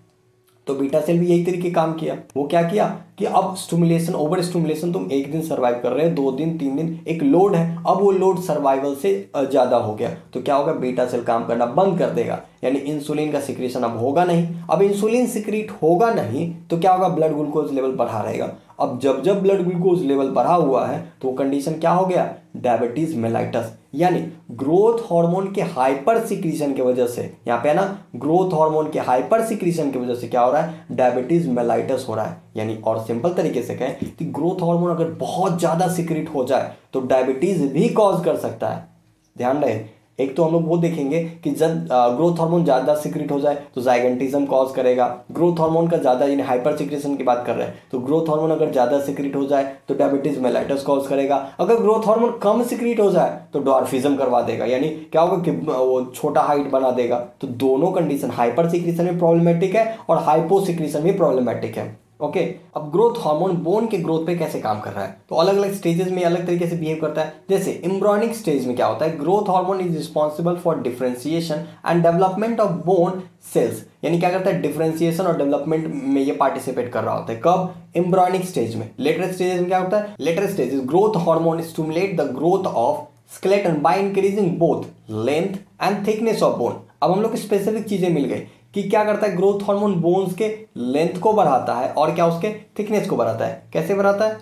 तो बीटा सेल भी यही तरीके काम किया। वो क्या किया कि अब स्टिमुलेशन, ओवर स्टिमुलेशन, तुम 1 दिन सर्वाइव कर रहे हो, 2 दिन 3 दिन, एक लोड है, अब वो लोड सर्वाइवल से ज़्यादा हो गया तो क्या होगा, बीटा सेल काम करना बंद कर देगा, यानी इंसुलिन का सिक्रीशन अब होगा नहीं। अब इंसुलिन सिक्रीट होगा नहीं तो क्या होगा, ब्लड ग्लूकोज लेवल बढ़ा रहेगा। अब जब जब ब्लड ग्लूकोज लेवल बढ़ा हुआ है तो वो कंडीशन क्या हो गया, डायबिटीज मेलाइटस, यानी ग्रोथ हार्मोन के हाइपर सिक्रीशन की वजह से, यहाँ पे है ना, ग्रोथ हार्मोन के हाइपर सिक्रीशन की वजह से क्या हो रहा है, डायबिटीज मेलाइटस हो रहा है। यानी और सिंपल तरीके से कहें कि ग्रोथ हार्मोन अगर बहुत ज़्यादा सिक्रीट हो जाए तो डायबिटीज भी कॉज कर सकता है। ध्यान रहे, एक तो हम लोग वो देखेंगे कि जब ग्रोथ हार्मोन ज़्यादा सिक्रीट हो जाए तो जाइगेंटिज्म कॉज करेगा। ग्रोथ हार्मोन का ज़्यादा, यानी हाइपर सिक्रीशन की बात कर रहे हैं, तो ग्रोथ हार्मोन अगर ज़्यादा सिक्रीट हो जाए तो डायबिटीज मेलाइटस कॉज करेगा। अगर ग्रोथ हार्मोन कम सिक्रीट हो जाए तो डॉर्फिज्म करवा देगा, यानी क्या होगा कि वो छोटा हाइट बना देगा। तो दोनों कंडीशन, हाइपर सिक्रीशन भी प्रॉब्लमेटिक है और हाइपो सिक्रीशन भी प्रॉब्लमेटिक है। ओके, अब ग्रोथ हार्मोन बोन के ग्रोथ पे कैसे काम कर रहा है, तो अलग अलग स्टेजेस में अलग तरीके से बिहेव करता है। जैसे एम्ब्रियोनिक स्टेज में क्या होता है, growth hormone is responsible for differentiation and development of bone cells, यानी क्या करता है, डिफरेंशिएशन और डेवलपमेंट में ये पार्टिसिपेट कर रहा होता है। कब, एम्ब्रियोनिक स्टेज में। लेटर स्टेज में क्या होता है, later stage growth hormone stimulate the growth of skeleton by increasing both length and thickness of bone. अब हम लोग स्पेसिफिक चीजें मिल गई कि क्या करता है, ग्रोथ हार्मोन बोन्स के लेंथ को बढ़ाता है और क्या उसके थिकनेस को बढ़ाता है। कैसे बढ़ाता है,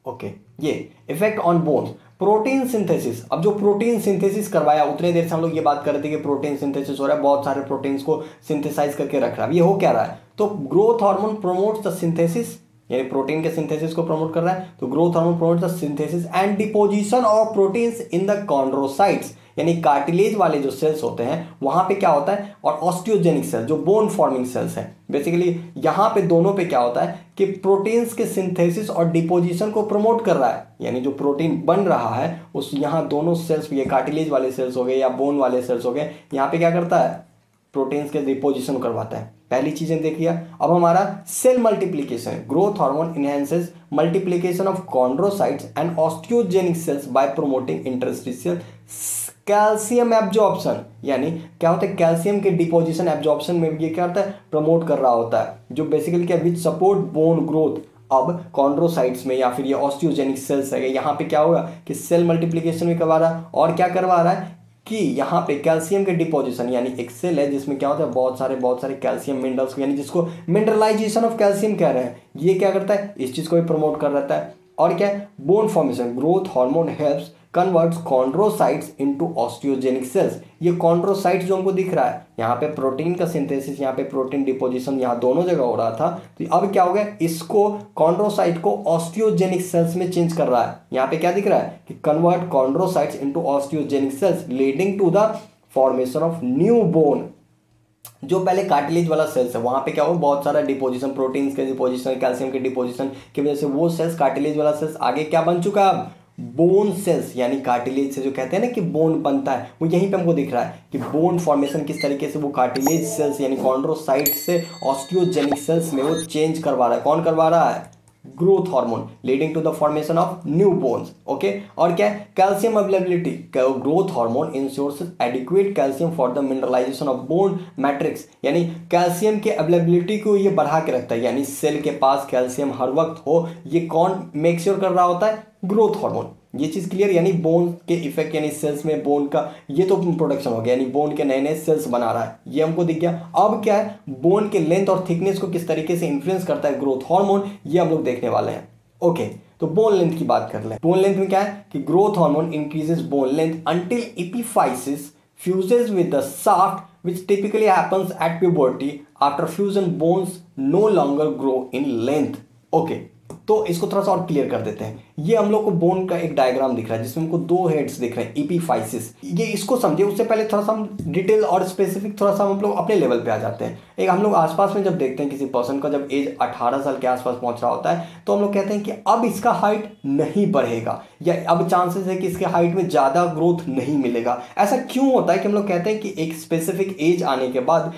ओके, ये effect on bones, protein synthesis, अब जो प्रोटीन सिंथेसिस करवाया उतने देर से हम लोग ये बात कर रहे थे कि प्रोटीन सिंथेसिस हो रहा है, बहुत सारे प्रोटीन्स को सिंथेसाइज करके रख रहा है, ये हो क्या रहा है, तो growth hormone promotes the synthesis, यानी प्रोटीन के सिंथेसिस को प्रमोट कर रहा है, तो growth hormone promotes the synthesis and deposition of proteins in the chondrocytes, यानी कार्टिलेज वाले जो सेल्स होते हैं वहां पे क्या होता है, और ऑस्टियोजेनिक सेल जो बोन फॉर्मिंग सेल्स हैं, बेसिकली यहां पे दोनों पे क्या होता है कि प्रोटीन्स के सिंथेसिस और डिपोजिशन को प्रमोट कर रहा है, यानी जो प्रोटीन बन रहा है उस यहाँ दोनों सेल्स, ये कार्टिलेज वाले सेल्स हो गए या बोन वाले सेल्स हो गए, यहाँ पे क्या करता है, प्रोटीन्स के डिपोजिशन करवाता है। पहली चीजें देखिए। अब हमारा cell multiplication, growth hormone enhances multiplication of chondrocytes and osteogenic cells by promoting interstitial calcium absorption, यानी क्या होता है, कैल्शियम के डिपोजिशन एब्जॉर्प्शन में ये क्या होता है, प्रमोट कर रहा होता है, जो बेसिकली क्या विच सपोर्ट बोन ग्रोथ। अब कॉन्ड्रोसाइट्स में या फिर ये ऑस्टियोजेनिक सेल्स है, यहाँ पे क्या होगा कि सेल मल्टीप्लिकेशन भी करवा रहा है, और क्या करवा रहा है कि यहाँ पे कैल्शियम के डिपोजिशन, यानी एक सेल है जिसमें क्या होता है बहुत सारे कैल्शियम मिनरल्स, यानी जिसको मिनरलाइजेशन ऑफ कैल्शियम कह रहे हैं, ये क्या करता है, इस चीज को भी प्रमोट कर रहता है। और क्या है, bone formation, growth hormone helps converts chondrocytes into osteogenic sales, ये कॉन्ड्रोसाइट्स जो हमको दिख रहा है, यहाँ पे प्रोटीन का सिंथेसिस, यहाँ पे प्रोटीन डिपोजिशन, यहाँ दोनों जगह हो रहा था, तो अब क्या हो गया, इसको कॉन्ड्रोसाइट को ऑस्टियोजेनिक सेल्स में चेंज कर रहा है। यहाँ पे क्या दिख रहा है कि convert chondrocytes into osteogenic cells leading to the formation of new bone. जो पहले कार्टिलेज वाला सेल्स है वहां पे क्या हो, बहुत सारा डिपोजिशन, प्रोटीन्स के डिपोजिशन, कैल्शियम के डिपोजिशन की वजह से वो सेल्स, कार्टिलेज वाला सेल्स आगे क्या बन चुका है, बोन सेल्स, यानी कार्टिलेज से जो कहते हैं ना कि बोन बनता है, वो यहीं पे हमको दिख रहा है कि बोन फॉर्मेशन किस तरीके से वो कार्टिलेज सेल्स यानी कॉन्ड्रोसाइट से ऑस्टियोजेनिक सेल्स में वो चेंज करवा रहा है। कौन करवा रहा है, growth hormone, leading to the formation of new bones. Okay, और क्या है, calcium availability, growth hormone ensures adequate calcium for the mineralization of bone matrix, यानी कैल्शियम के अवेलेबिलिटी को ये बढ़ा के रखता है, यानी सेल के पास कैल्शियम हर वक्त हो, ये कौन मेक श्योर कर रहा होता है, ग्रोथ हार्मोन। ये चीज क्लियर, यानी बोन के इफेक्ट, यानी सेल्स में बोन का ये तो प्रोडक्शन हो गया, यानी बोन के नए नए सेल्स बना रहा है, ये हमको दिख गया। अब क्या है, बोन के लेंथ और थिकनेस को किस तरीके से इन्फ्लुएंस करता है ग्रोथ हार्मोन, ये हम लोग देखने वाले हैं। ओके, तो बोन लेंथ की बात कर लें। बोन लेंथ में क्या है कि growth hormone increases bond length until epiphysis fuses with the shaft which typically happens at puberty. After fusion, bones no longer grow in length. Okay, तो इसको थोड़ा सा और क्लियर कर देते हैं। ये हम लोग को बोन का एक डायग्राम दिख रहा है जिसमें हमको दो हेड्स दिख रहे हैं, एपिफाइसिस। ये इसको समझे, उससे पहले थोड़ा सा हम डिटेल और स्पेसिफिक थोड़ा सा हम लोग अपने लेवल पे आ जाते हैं। एक हम लोग आसपास में जब देखते हैं किसी पर्सन का जब एज 18 साल के आसपास पहुंच रहा होता है, तो हम लोग कहते हैं कि अब इसका हाइट नहीं बढ़ेगा, या अब चांसेस है कि इसके हाइट में ज़्यादा ग्रोथ नहीं मिलेगा। ऐसा क्यों होता है कि हम लोग कहते हैं कि एक स्पेसिफिक एज आने के बाद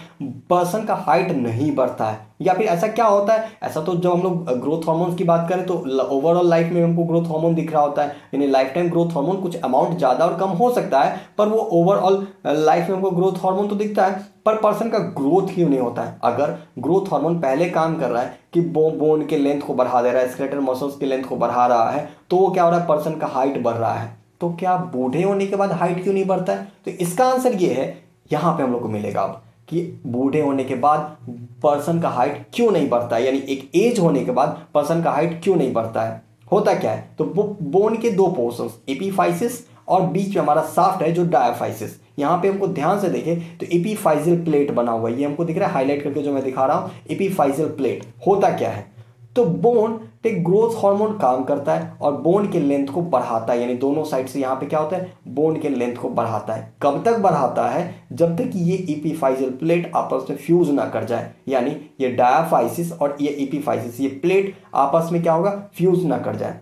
पर्सन का हाइट नहीं बढ़ता है, या फिर ऐसा क्या होता है? ऐसा तो जब हम लोग ग्रोथ हार्मोन्स की बात करें तो ओवरऑल लाइफ में हमको ग्रोथ हार्मोन दिख रहा होता है, यानी लाइफ टाइम ग्रोथ हार्मोन कुछ अमाउंट ज़्यादा और कम हो सकता है, पर वो ओवरऑल लाइफ में हमको ग्रोथ हार्मोन तो दिखता है, पर पर्सन का ग्रोथ क्यों नहीं होता है? अगर ग्रोथ हार्मोन पहले काम कर रहा है कि बोन के लेंथ को बढ़ा दे रहा है, स्केलेटल मसल्स के लेंथ को बढ़ा रहा है, तो वो क्या हो रहा है, पर्सन का हाइट बढ़ रहा है। तो क्या बूढ़े होने के बाद हाइट क्यों नहीं बढ़ता है? तो इसका आंसर ये है, यहाँ पे हम लोग को मिलेगा अब कि बूढ़े होने के बाद पर्सन का हाइट क्यों नहीं बढ़ता है, यानी एक एज होने के बाद पर्सन का हाइट क्यों नहीं बढ़ता है। होता क्या है, तो बोन के दो पोर्शंस, एपिफाइसिस और बीच में हमारा शाफ्ट है जो डायाफाइसिस। यहाँ पे हमको ध्यान से देखें तो एपिफाइजियल प्लेट बना हुआ है, ये हमको दिख रहा है हाईलाइट करके जो मैं दिखा रहा हूँ, एपिफाइजियल प्लेट। होता क्या है, तो बोन पे ग्रोथ हार्मोन काम करता है और बोन के लेंथ को बढ़ाता है, यानी दोनों साइड से यहाँ पे क्या होता है, बोन के लेंथ को बढ़ाता है। कब तक बढ़ाता है? जब तक ये एपिफाइजियल प्लेट आपस में फ्यूज ना कर जाए, यानी ये डायाफाइसिस और ये एपिफाइसिस, ये प्लेट आपस में क्या होगा, फ्यूज ना कर जाए।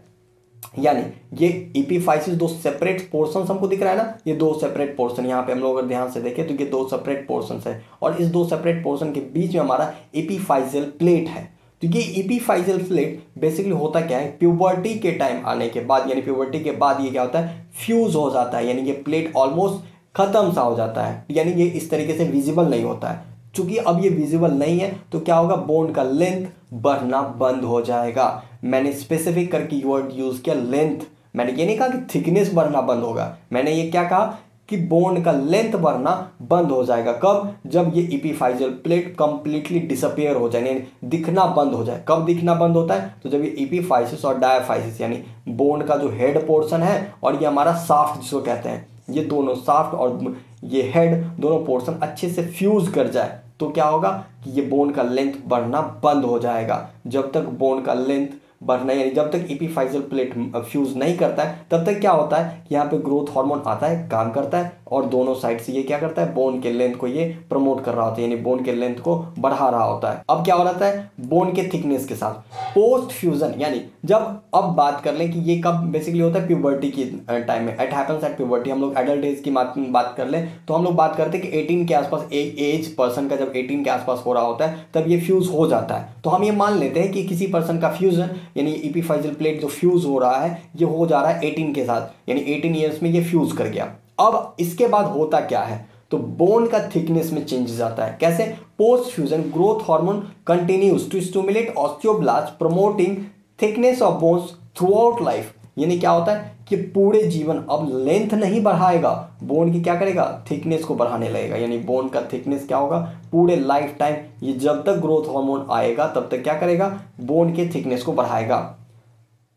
यानी ये एपिफाइसिस दो सेपरेट पोर्शंस हमको दिख रहा है ना, ये दो सेपरेट पोर्शन, यहाँ पे हम लोग अगर ध्यान से देखें तो ये दो सेपरेट पोर्शंस है, और इस दो सेपरेट पोर्शन के बीच में हमारा एपिफाइजियल प्लेट है। तो ये एपिफाइजियल प्लेट बेसिकली होता क्या है, प्यूबर्टी के टाइम आने के बाद, यानी प्यूबर्टी के बाद ये क्या होता है, फ्यूज हो जाता है, यानी ये प्लेट ऑलमोस्ट खत्म सा हो जाता है, यानी ये इस तरीके से विजिबल नहीं होता है। चूंकि अब ये विजिबल नहीं है तो क्या होगा, बोन का लेंथ बढ़ना बंद हो जाएगा। मैंने स्पेसिफिक करके वर्ड यूज किया लेंथ, मैंने ये नहीं कहा कि थिकनेस बढ़ना बंद होगा, मैंने ये क्या कहा कि बोन का लेंथ बढ़ना बंद हो जाएगा। कब? जब ये एपिफाइजियल प्लेट कंप्लीटली डिसअपियर हो जाए, यानी दिखना बंद हो जाए। कब दिखना बंद होता है? तो जब ये एपिफाइसिस और डायाफाइसिस यानी बोन का जो हेड पोर्शन है और ये हमारा साफ्ट जिसको कहते हैं, ये दोनों साफ्ट और ये हेड दोनों पोर्शन अच्छे से फ्यूज कर जाए तो क्या होगा कि ये बोन का लेंथ बढ़ना बंद हो जाएगा। जब तक बोन का लेंथ बढ़ना यानी जब तक एपिफाइजियल प्लेट फ्यूज नहीं करता है तब तक क्या होता है कि यहाँ पे ग्रोथ हार्मोन आता है, काम करता है और दोनों साइड से ये क्या करता है, बोन के लेंथ को ये प्रमोट कर रहा होता है, यानी बोन के लेंथ को बढ़ा रहा होता है। अब क्या हो रहा है बोन के थिकनेस के साथ पोस्ट फ्यूजन, यानी जब अब बात कर लें कि ये कब बेसिकली होता है, प्यूबर्टी की टाइम में, इट हैपेंस एट प्यूबर्टी। हम लोग एडल्ट एज की बात कर लें तो हम लोग बात करते हैं कि 18 के आसपास एज पर्सन का जब 18 के आसपास हो रहा होता है तब ये फ्यूज हो जाता है। तो हम ये मान लेते हैं कि किसी पर्सन का फ्यूजन यानी एपिफाइजियल प्लेट जो फ्यूज हो रहा है ये हो जा रहा है 18 के साथ, यानी 18 ईयर्स में ये फ्यूज कर गया। अब इसके बाद होता क्या है, तो बोन का थिकनेस में चेंजेस आता है। कैसे? Post fusion growth hormone continues to stimulate osteoblast promoting thickness of bones throughout life. यानी क्या होता है कि पूरे जीवन अब लेंथ नहीं बढ़ाएगा, बोन की क्या करेगा, थिकनेस को बढ़ाने लगेगा। यानी बोन का थिकनेस क्या होगा, पूरे लाइफ टाइम ये जब तक ग्रोथ हार्मोन आएगा तब तक क्या करेगा, बोन के थिकनेस को बढ़ाएगा।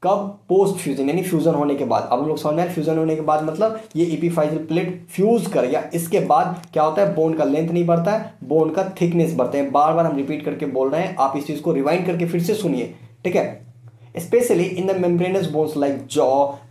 कब? पोस्ट फ्यूजन यानी फ्यूजन होने के बाद। अब हम लोग समझ में आए फ्यूजन होने के बाद मतलब ये एपिफाइजियल प्लेट फ्यूज कर गया, इसके बाद क्या होता है, बोन का लेंथ नहीं बढ़ता है, बोन का थिकनेस बढ़ता है। बार बार हम रिपीट करके बोल रहे हैं, आप इस चीज को रिवाइंड करके फिर से सुनिए, ठीक है। Specially in the membranes bones like jaw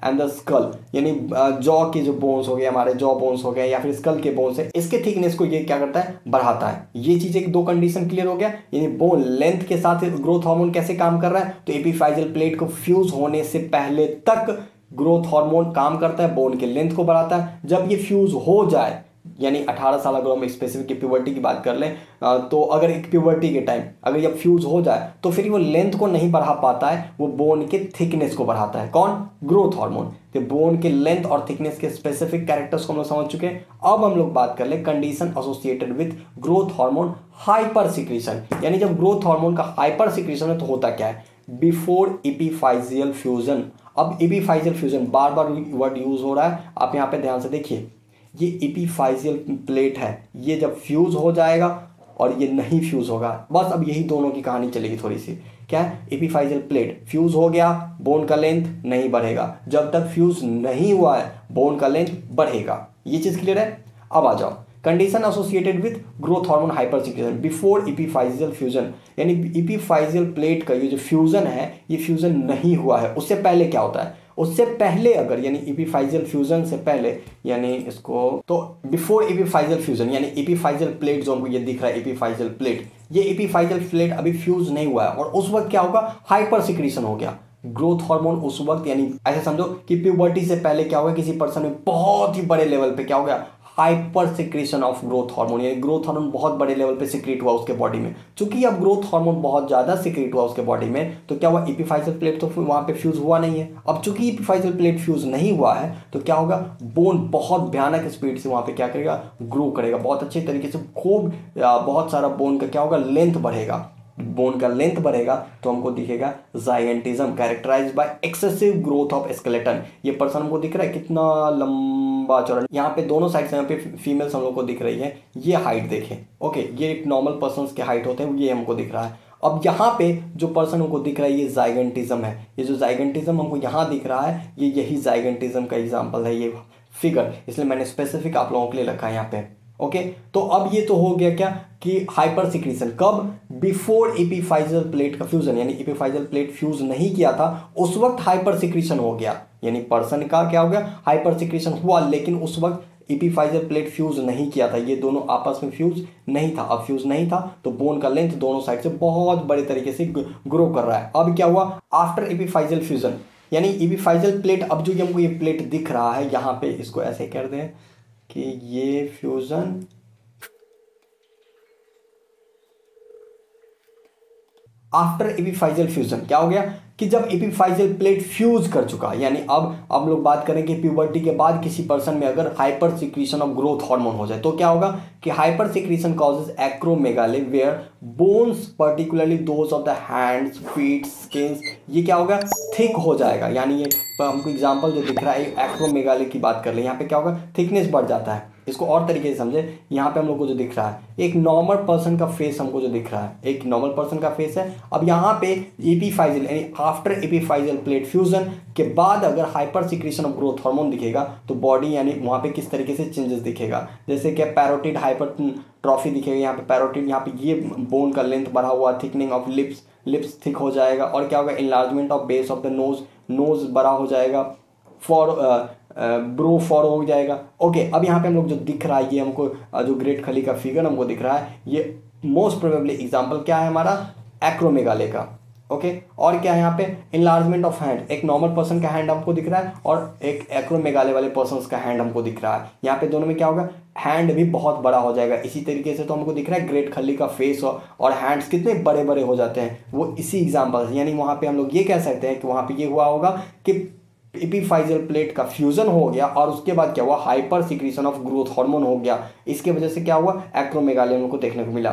and the skull, यानी जॉ के जो बोन्स हो गए, हमारे जॉ बोन्स हो गए या फिर स्कल के बोन्स है, इसके थिकनेस को ये क्या करता है, बढ़ाता है। ये चीज एक दो कंडीशन क्लियर हो गया। यानी बोन लेंथ के साथ ग्रोथ हार्मोन कैसे काम कर रहा है, तो एपिफाइजियल प्लेट को फ्यूज होने से पहले तक ग्रोथ हार्मोन काम करता है, बोन के लेंथ को बढ़ाता है। जब ये फ्यूज हो जाए यानी 18 साल अगर हम स्पेसिफिक प्यूबर्टी की बात कर लें तो अगर एक प्यूबर्टी के टाइम अगर ये फ्यूज हो जाए तो फिर वो लेंथ को नहीं बढ़ा पाता है, वो बोन के थिकनेस को बढ़ाता है। कौन? Growth hormone. तो बोन के लेंथ और थिकनेस के स्पेसिफिक कैरेक्टर्स को हम लोग समझ चुके हैं। अब हम लोग बात कर ले condition associated with growth hormone hyper secretion, यानी जब ग्रोथ हार्मोन का हाइपर सिक्रीशन है तो होता क्या है, बिफोर एपिफाइजियल फ्यूजन। अब एपिफाइजियल फ्यूजन बार बार वर्ड यूज हो रहा है, आप यहाँ पे ध्यान से देखिए, ये एपिफाइजियल प्लेट है, ये जब फ्यूज हो जाएगा और ये नहीं फ्यूज होगा, बस अब यही दोनों की कहानी चलेगी थोड़ी सी। क्या है, एपिफाइजियल प्लेट फ्यूज हो गया, बोन का लेंथ नहीं बढ़ेगा, जब तक फ्यूज नहीं हुआ है बोन का लेंथ बढ़ेगा। ये चीज क्लियर है। अब आ जाओ condition associated with growth hormone hypersecretion before epiphyseal fusion, यानी एपिफाइजियल प्लेट का ये जो फ्यूजन है ये फ्यूजन नहीं हुआ है, उससे पहले क्या होता है, उससे पहले अगर यानी एपिफाइजियल फ्यूजन से पहले, यानी इसको तो बिफोर एपिफाइजियल फ्यूजन यानी एपिफाइजियल प्लेट जो हमको ये दिख रहा है एपिफाइजियल प्लेट, ये एपिफाइजियल प्लेट अभी फ्यूज नहीं हुआ है और उस वक्त क्या होगा, हाइपर सिक्रीशन हो गया ग्रोथ हार्मोन उस वक्त। यानी ऐसे समझो कि प्यूबर्टी से पहले क्या होगा, किसी पर्सन में बहुत ही बड़े लेवल पे क्या हो गया, hyper secretion of growth hormone, यानी ग्रोथ हार्मोन बहुत बड़े लेवल पे सिक्रीट हुआ उसके बॉडी में। चूंकि अब ग्रोथ हार्मोन बहुत ज्यादा सिक्रीट हुआ उसके बॉडी में तो क्या हुआ, एपिफाइजियल प्लेट तो वहां पे फ्यूज हुआ नहीं है। अब चूंकि एपिफाइजियल प्लेट फ्यूज नहीं हुआ है तो क्या होगा, बोन बहुत भयानक स्पीड से वहां पे क्या करेगा, ग्रो करेगा बहुत अच्छे तरीके से, खूब बहुत सारा बोन का क्या होगा, लेंथ बढ़ेगा। बोन का लेंथ बढ़ेगा तो हमको दिखेगा gigantism characterized by excessive growth of skeleton. ये पर्सन हमको दिख रहा है कितना लंबा चौड़ा, यहाँ पे दोनों साइड से यहाँ पे फीमेल्स हम लोग को दिख रही है, ये हाइट देखें, ओके, ये एक नॉर्मल पर्सन के हाइट होते हैं, ये हमको दिख रहा है। अब यहाँ पे जो पर्सन हमको दिख रहा है ये जाइगेंटिज्म है, ये जो जाइगेंटिज्म हमको यहाँ दिख रहा है ये यही जाइगेंटिज्म का एग्जाम्पल है ये फिगर, इसलिए मैंने स्पेसिफिक आप लोगों के लिए रखा है यहाँ पे। ओके तो अब ये तो हो गया क्या कि हाइपर सिक्रीशन कब, बिफोर एपिफाइजियल प्लेट का फ्यूजन, यानी एपिफाइजियल प्लेट फ्यूज नहीं किया था उस वक्त हाइपर सिक्रीशन हो गया, यानी पर्सन का क्या हो गया, हाइपर सिक्रीशन हुआ, लेकिन उस वक्त एपिफाइजियल प्लेट फ्यूज नहीं किया था, ये दोनों आपस में फ्यूज नहीं था। अब फ्यूज नहीं था तो बोन का लेंथ दोनों साइड से बहुत बड़े तरीके से ग्रो कर रहा है। अब क्या हुआ, आफ्टर एपिफाइजियल फ्यूजन, यानी एपिफाइजियल प्लेट, अब जो हमको ये प्लेट दिख रहा है यहाँ पे, इसको ऐसे कर दें कि ये फ्यूजन आफ्टर एपिफाइजियल फ्यूजन क्या हो गया कि जब एपिफाइजल प्लेट फ्यूज कर चुका, यानी अब लोग बात करें कि प्यूबर्टी के बाद किसी पर्सन में अगर hyper secretion of growth hormone हो जाए तो क्या होगा कि hyper secretion causes acromegaly where bones particularly those of the hands, feet, skins, ये क्या होगा, थिक हो जाएगा। यानी ये हमको एग्जांपल जो दिख रहा है एक्रोमेगाली की बात कर ले, यहाँ पे क्या होगा, थिकनेस बढ़ जाता है। इसको और तरीके से समझे, यहाँ पे हम लोग को जो दिख रहा है एक नॉर्मल पर्सन का फेस, हमको जो दिख रहा है एक नॉर्मल पर्सन का फेस है। अब यहाँ पे एपिफाइजल यानी आफ्टर एपिफाइजल प्लेट फ्यूजन के बाद अगर hyper secretion of growth hormone दिखेगा तो बॉडी यानी वहाँ पे किस तरीके से चेंजेस दिखेगा, जैसे कि पैरोटिड हाइपरट्रॉफी दिखेगा। यहाँ पे पैरोटिड, यहाँ पे ये बोन का लेंथ बढ़ा हुआ, थिकनिंग ऑफ लिप्स थिक हो जाएगा। और क्या होगा, enlargement of base of the nose बड़ा हो जाएगा, ब्रो फॉर हो जाएगा। ओके, अब यहाँ पे हम लोग जो दिख रहा है ये हमको जो ग्रेट खली का फिगर हमको दिख रहा है, ये मोस्ट प्रोबेबली एग्जांपल क्या है हमारा, एक्रोमेगाले का। ओके, और क्या है यहाँ पे, इनलार्जमेंट ऑफ हैंड, एक नॉर्मल पर्सन का हैंड हमको दिख रहा है और एक एक्रोमेगाले वाले पर्सन का हैंड हमको दिख रहा है। यहाँ पे दोनों में क्या होगा, हैंड भी बहुत बड़ा हो जाएगा। इसी तरीके से तो हमको दिख रहा है ग्रेट खली का फेस और हैंड्स कितने बड़े बड़े हो जाते हैं, वो इसी एग्जाम्पल से। यानी वहाँ पे हम लोग ये कह सकते हैं कि वहाँ पे ये हुआ होगा कि एपिफाइजल प्लेट का फ्यूजन हो गया और उसके बाद क्या हुआ, hyper secretion of growth hormone हो गया। इसके वजह से क्या हुआ, एक्रोमेगाली हमको देखने को मिला।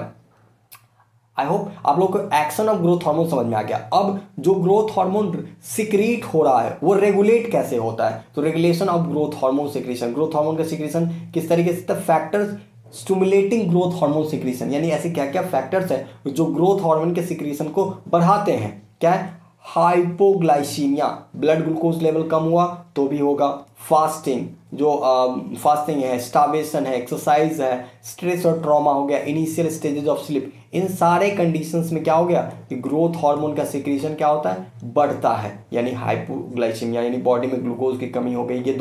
आई होप आप लोग को एक्शन ऑफ ग्रोथ हार्मोन समझ में आ गया। अब जो ग्रोथ हार्मोन सिक्रीट हो रहा है वो रेगुलेट कैसे होता है, तो regulation of growth hormone secretion, growth hormone का सिक्रीशन किस तरीके से, factors stimulating growth hormone secretion, यानी ऐसे क्या क्या फैक्टर्स है जो ग्रोथ हार्मोन के सिक्रीशन को बढ़ाते हैं। क्या है, हाइपोग्लाइसीमिया, ब्लड ग्लूकोज लेवल कम हुआ तो भी होगा, फास्टिंग, जो फास्टिंग है, स्टार्वेशन है, एक्सरसाइज है, स्ट्रेस और ट्रॉमा हो गया, इनिशियल स्टेजेस ऑफ स्लीप, इन सारे कंडीशंस में क्या हो गया कि ग्रोथ हार्मोन का सिक्रीशन क्या होता है, बढ़ता है। यानी हाइपोग्लाइसीमिया यानी बॉडी में ग्लूकोज की कमी हो गई, ये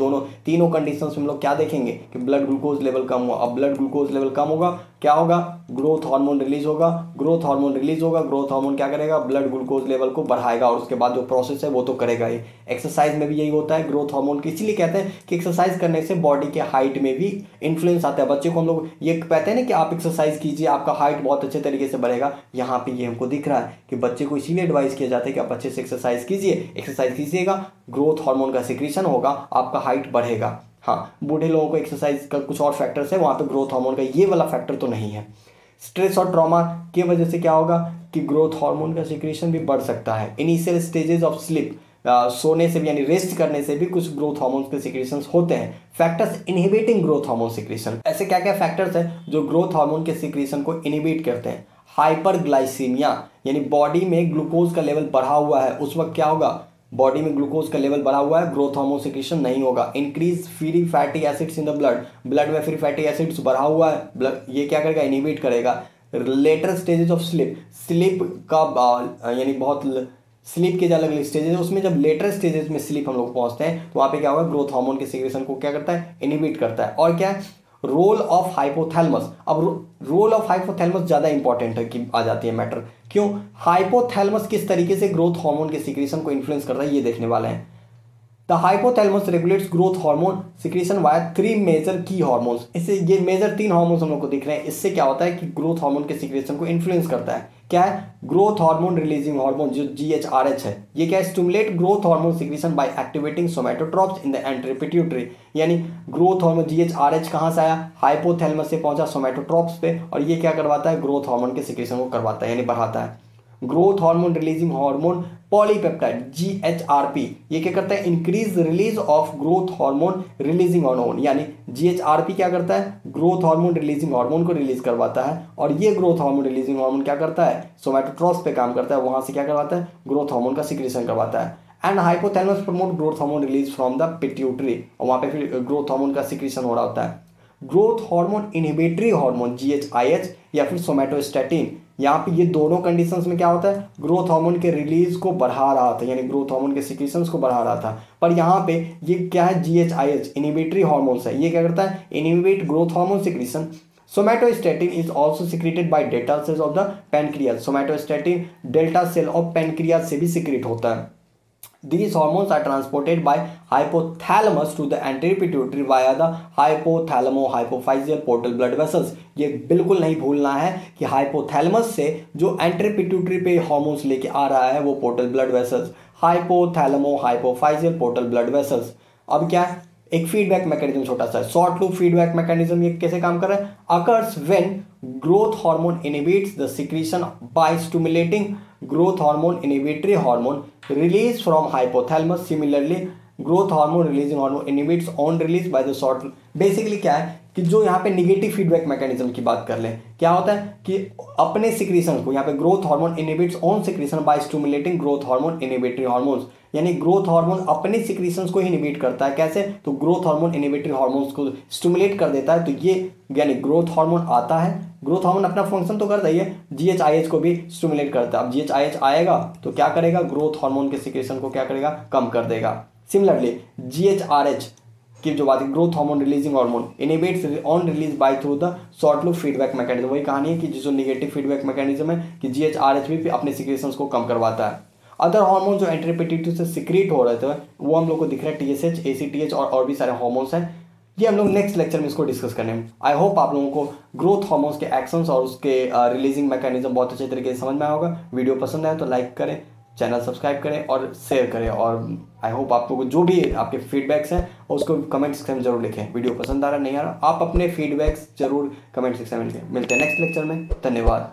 तीनों कंडीशंस में हम लोग क्या देखेंगे कि ब्लड ग्लूकोज लेवल कम हुआ। अब ब्लड ग्लूकोज लेवल कम होगा, क्या होगा, ग्रोथ हार्मोन रिलीज होगा, ग्रोथ हार्मोन रिलीज होगा, ग्रोथ हार्मोन क्या करेगा, ब्लड ग्लूकोज लेवल को बढ़ाएगा और उसके बाद जो प्रोसेस है वो तो करेगा ही। एक्सरसाइज में भी यही होता है, ग्रोथ हार्मोन की, इसीलिए कहते हैं कि एक्सरसाइज करने से बॉडी के हाइट में भी इन्फ्लुएंस आता है। बच्चे को हम लोग ये कहते हैं ना कि आप एक्सरसाइज कीजिए आपका हाइट बहुत अच्छे तरीके से बढ़ेगा, यहाँ पे ये हमको दिख रहा है कि बच्चे को इसीलिए एडवाइस किया जाता है कि आप अच्छे से एक्सरसाइज कीजिए, एक्सरसाइज कीजिएगा, ग्रोथ हार्मोन का सिक्रीशन होगा, आपका हाइट बढ़ेगा। हाँ, बूढ़े लोगों को एक्सरसाइज का कुछ और फैक्टर्स है, वहाँ पे ग्रोथ हार्मोन का ये वाला फैक्टर तो नहीं है। स्ट्रेस और ट्रॉमा की वजह से क्या होगा कि ग्रोथ हार्मोन का सिक्रीशन भी बढ़ सकता है। इनिशियल स्टेजेस ऑफ स्लीप, सोने से भी यानी रेस्ट करने से भी कुछ ग्रोथ हार्मोन्स के सिक्रीशंस होते हैं। Factors inhibiting growth hormone secretion, ऐसे क्या क्या फैक्टर्स हैं जो ग्रोथ हार्मोन के सिक्रीशन को इनहिबिट करते हैं। हाइपरग्लाइसीमिया यानी बॉडी में ग्लूकोज का लेवल बढ़ा हुआ है, उस वक्त क्या होगा, बॉडी में ग्लूकोज का लेवल बढ़ा हुआ है, ग्रोथ हार्मोन सिक्रीशन नहीं होगा। Increase free fatty acids in the blood में फ्री फैटी एसिड्स बढ़ा हुआ है, ब्लड ये क्या करेगा, इनहिबिट करेगा। लेटर स्टेजेस ऑफ स्लीप का यानी बहुत स्लीप के जो अलग अलग स्टेजेस है उसमें जब लेटर स्टेजेस में स्लीप हम लोग पहुंचते हैं तो वहाँ पे क्या होगा, ग्रोथ हार्मोन के सिक्रीशन को क्या करता है, इनहिबिट करता है। और क्या है, रोल ऑफ हाइपोथैलेमस। अब रोल ऑफ हाइपोथैलेमस ज़्यादा इंपॉर्टेंट है कि आ जाती है मैटर, क्यों, हाइपोथैलेमस किस तरीके से ग्रोथ हार्मोन के सिक्रीशन को इन्फ्लुएंस कर रहा है ये देखने वाले हैं। The hypothalamus regulates growth hormone secretion via 3 major key hormones. इससे ये मेजर 3 हार्मोन्स हम लोग को दिख रहे हैं, इससे क्या होता है कि ग्रोथ हार्मोन के सिक्रीशन को इन्फ्लुएंस करता है। क्या है, ग्रोथ हार्मोन रिलीजिंग हार्मोन जो GHRH है, ये क्या है, stimulate growth hormone secretion by activating somatotrophs in the anterior pituitary. यानी ग्रोथ हार्मोन GHRH कहाँ से आया, हाइपोथैलेमस से पहुंचा सोमैटोट्रॉप्स पे, और ये क्या करवाता है, ग्रोथ हार्मोन के सिक्रीशन को करवाता है यानी बढ़ाता है। Growth hormone releasing hormone polypeptide GHRP, ये क्या करता है, increase release of growth hormone releasing hormone. यानी GHRP क्या करता है, ग्रोथ हार्मोन रिलीजिंग हार्मोन को रिलीज करवाता है, और ये ग्रोथ हार्मोन रिलीजिंग हार्मोन क्या करता है, सोमैटोट्रॉप्स पे काम करता है, वहां से क्या करवाता है, ग्रोथ हार्मोन का सिक्रीशन करवाता है। And hypothalamus promote growth hormone release from the pituitary, और वहां पे फिर ग्रोथ हार्मोन का सिक्रीशन हो रहा होता है। Growth hormone inhibitory hormone GHIH या फिर सोमैटोस्टैटिन, यहाँ पे ये दोनों कंडीशंस में क्या होता है, ग्रोथ हार्मोन के रिलीज को बढ़ा रहा था, यानी ग्रोथ हार्मोन के सिक्रीशंस को बढ़ा रहा था। पर यहाँ पे ये क्या है, GHIH इनहिबिटरी हार्मोन्स है, ये क्या करता है, inhibit growth hormone secretion. Somatostatin is also secreted by delta cells of the pancreas, somatostatin delta cell of pancreas से भी सिक्रेट होता है। These hormones are transported by hypothalamus to the anterior pituitary via the hypothalamo-hypophyseal portal blood vessels। ये बिल्कुल नहीं भूलना है कि हाइपोथैलेमस से जो एंटेरियर पिट्यूटरी पे हार्मोन्स लेके आ रहा है वो portal blood vessels, hypothalamo hypophyseal portal blood vessels. अब क्या है, एक फीडबैक मैकेनिज्म छोटा सा शॉर्ट लूप फीडबैक मैकेनिज्म। ये कैसे काम कर रहा है? Occurs when growth hormone inhibits the secretion bye stimulating growth hormone inhibitory hormone released from hypothalamus। Similarly growth hormone releasing hormone inhibits on release by the short। Basically क्या है कि जो यहाँ पे निगेटिव फीडबैक मैकेनिज्म की बात कर लें, क्या होता है कि अपने सिक्रीशन को यहाँ पे growth hormone inhibits on secretion bye stimulating growth hormone inhibitory hormones, यानी ग्रोथ हार्मोन अपने सिक्रीशंस को ही इनहिबिट करता है। कैसे? तो ग्रोथ हार्मोन इनहिबिटरी हार्मोन्स को स्टिमुलेट कर देता है। तो ये यानी ग्रोथ हार्मोन आता है, ग्रोथ हार्मोन अपना फंक्शन तो करता ही है, GHIH को भी स्टिमुलेट करता है। अब GHIH आएगा तो क्या करेगा? ग्रोथ हार्मोन के सिक्रेशन को क्या करेगा? कम कर देगा। सिमिलरली GHRH की जो बात है, growth hormone releasing hormone inhibits on release by through the short loop feedback mechanism. वही कहानी है कि जो नेगेटिव फीडबैक मैकेनिज्म है कि GHRH भी अपने सिक्रेशंस को कम करवाता है। अदर हार्मोन जो एंटेरियर पिट्यूटरी से सिक्रीट हो रहे थे वो हम लोग को दिख रहा है TSH, ACTH और भी सारे हार्मोन्स हैं। ये हम लोग नेक्स्ट लेक्चर में इसको डिस्कस करेंगे। आई होप आप लोगों को ग्रोथ हार्मोन्स के एक्शंस और उसके रिलीजिंग मैकेनिज्म बहुत अच्छे तरीके से समझ में आया होगा। वीडियो पसंद आए तो लाइक करें, चैनल सब्सक्राइब करें और शेयर करें। और आई होप आप लोगों को जो भी आपके फीडबैक्स हैं उसको कमेंट सेक्शन में जरूर लिखें। वीडियो पसंद आ रहा नहीं आ रहा, आप अपने फीडबैक्स जरूर कमेंट सेक्शन में लिखें। मिलते हैं नेक्स्ट लेक्चर में। धन्यवाद।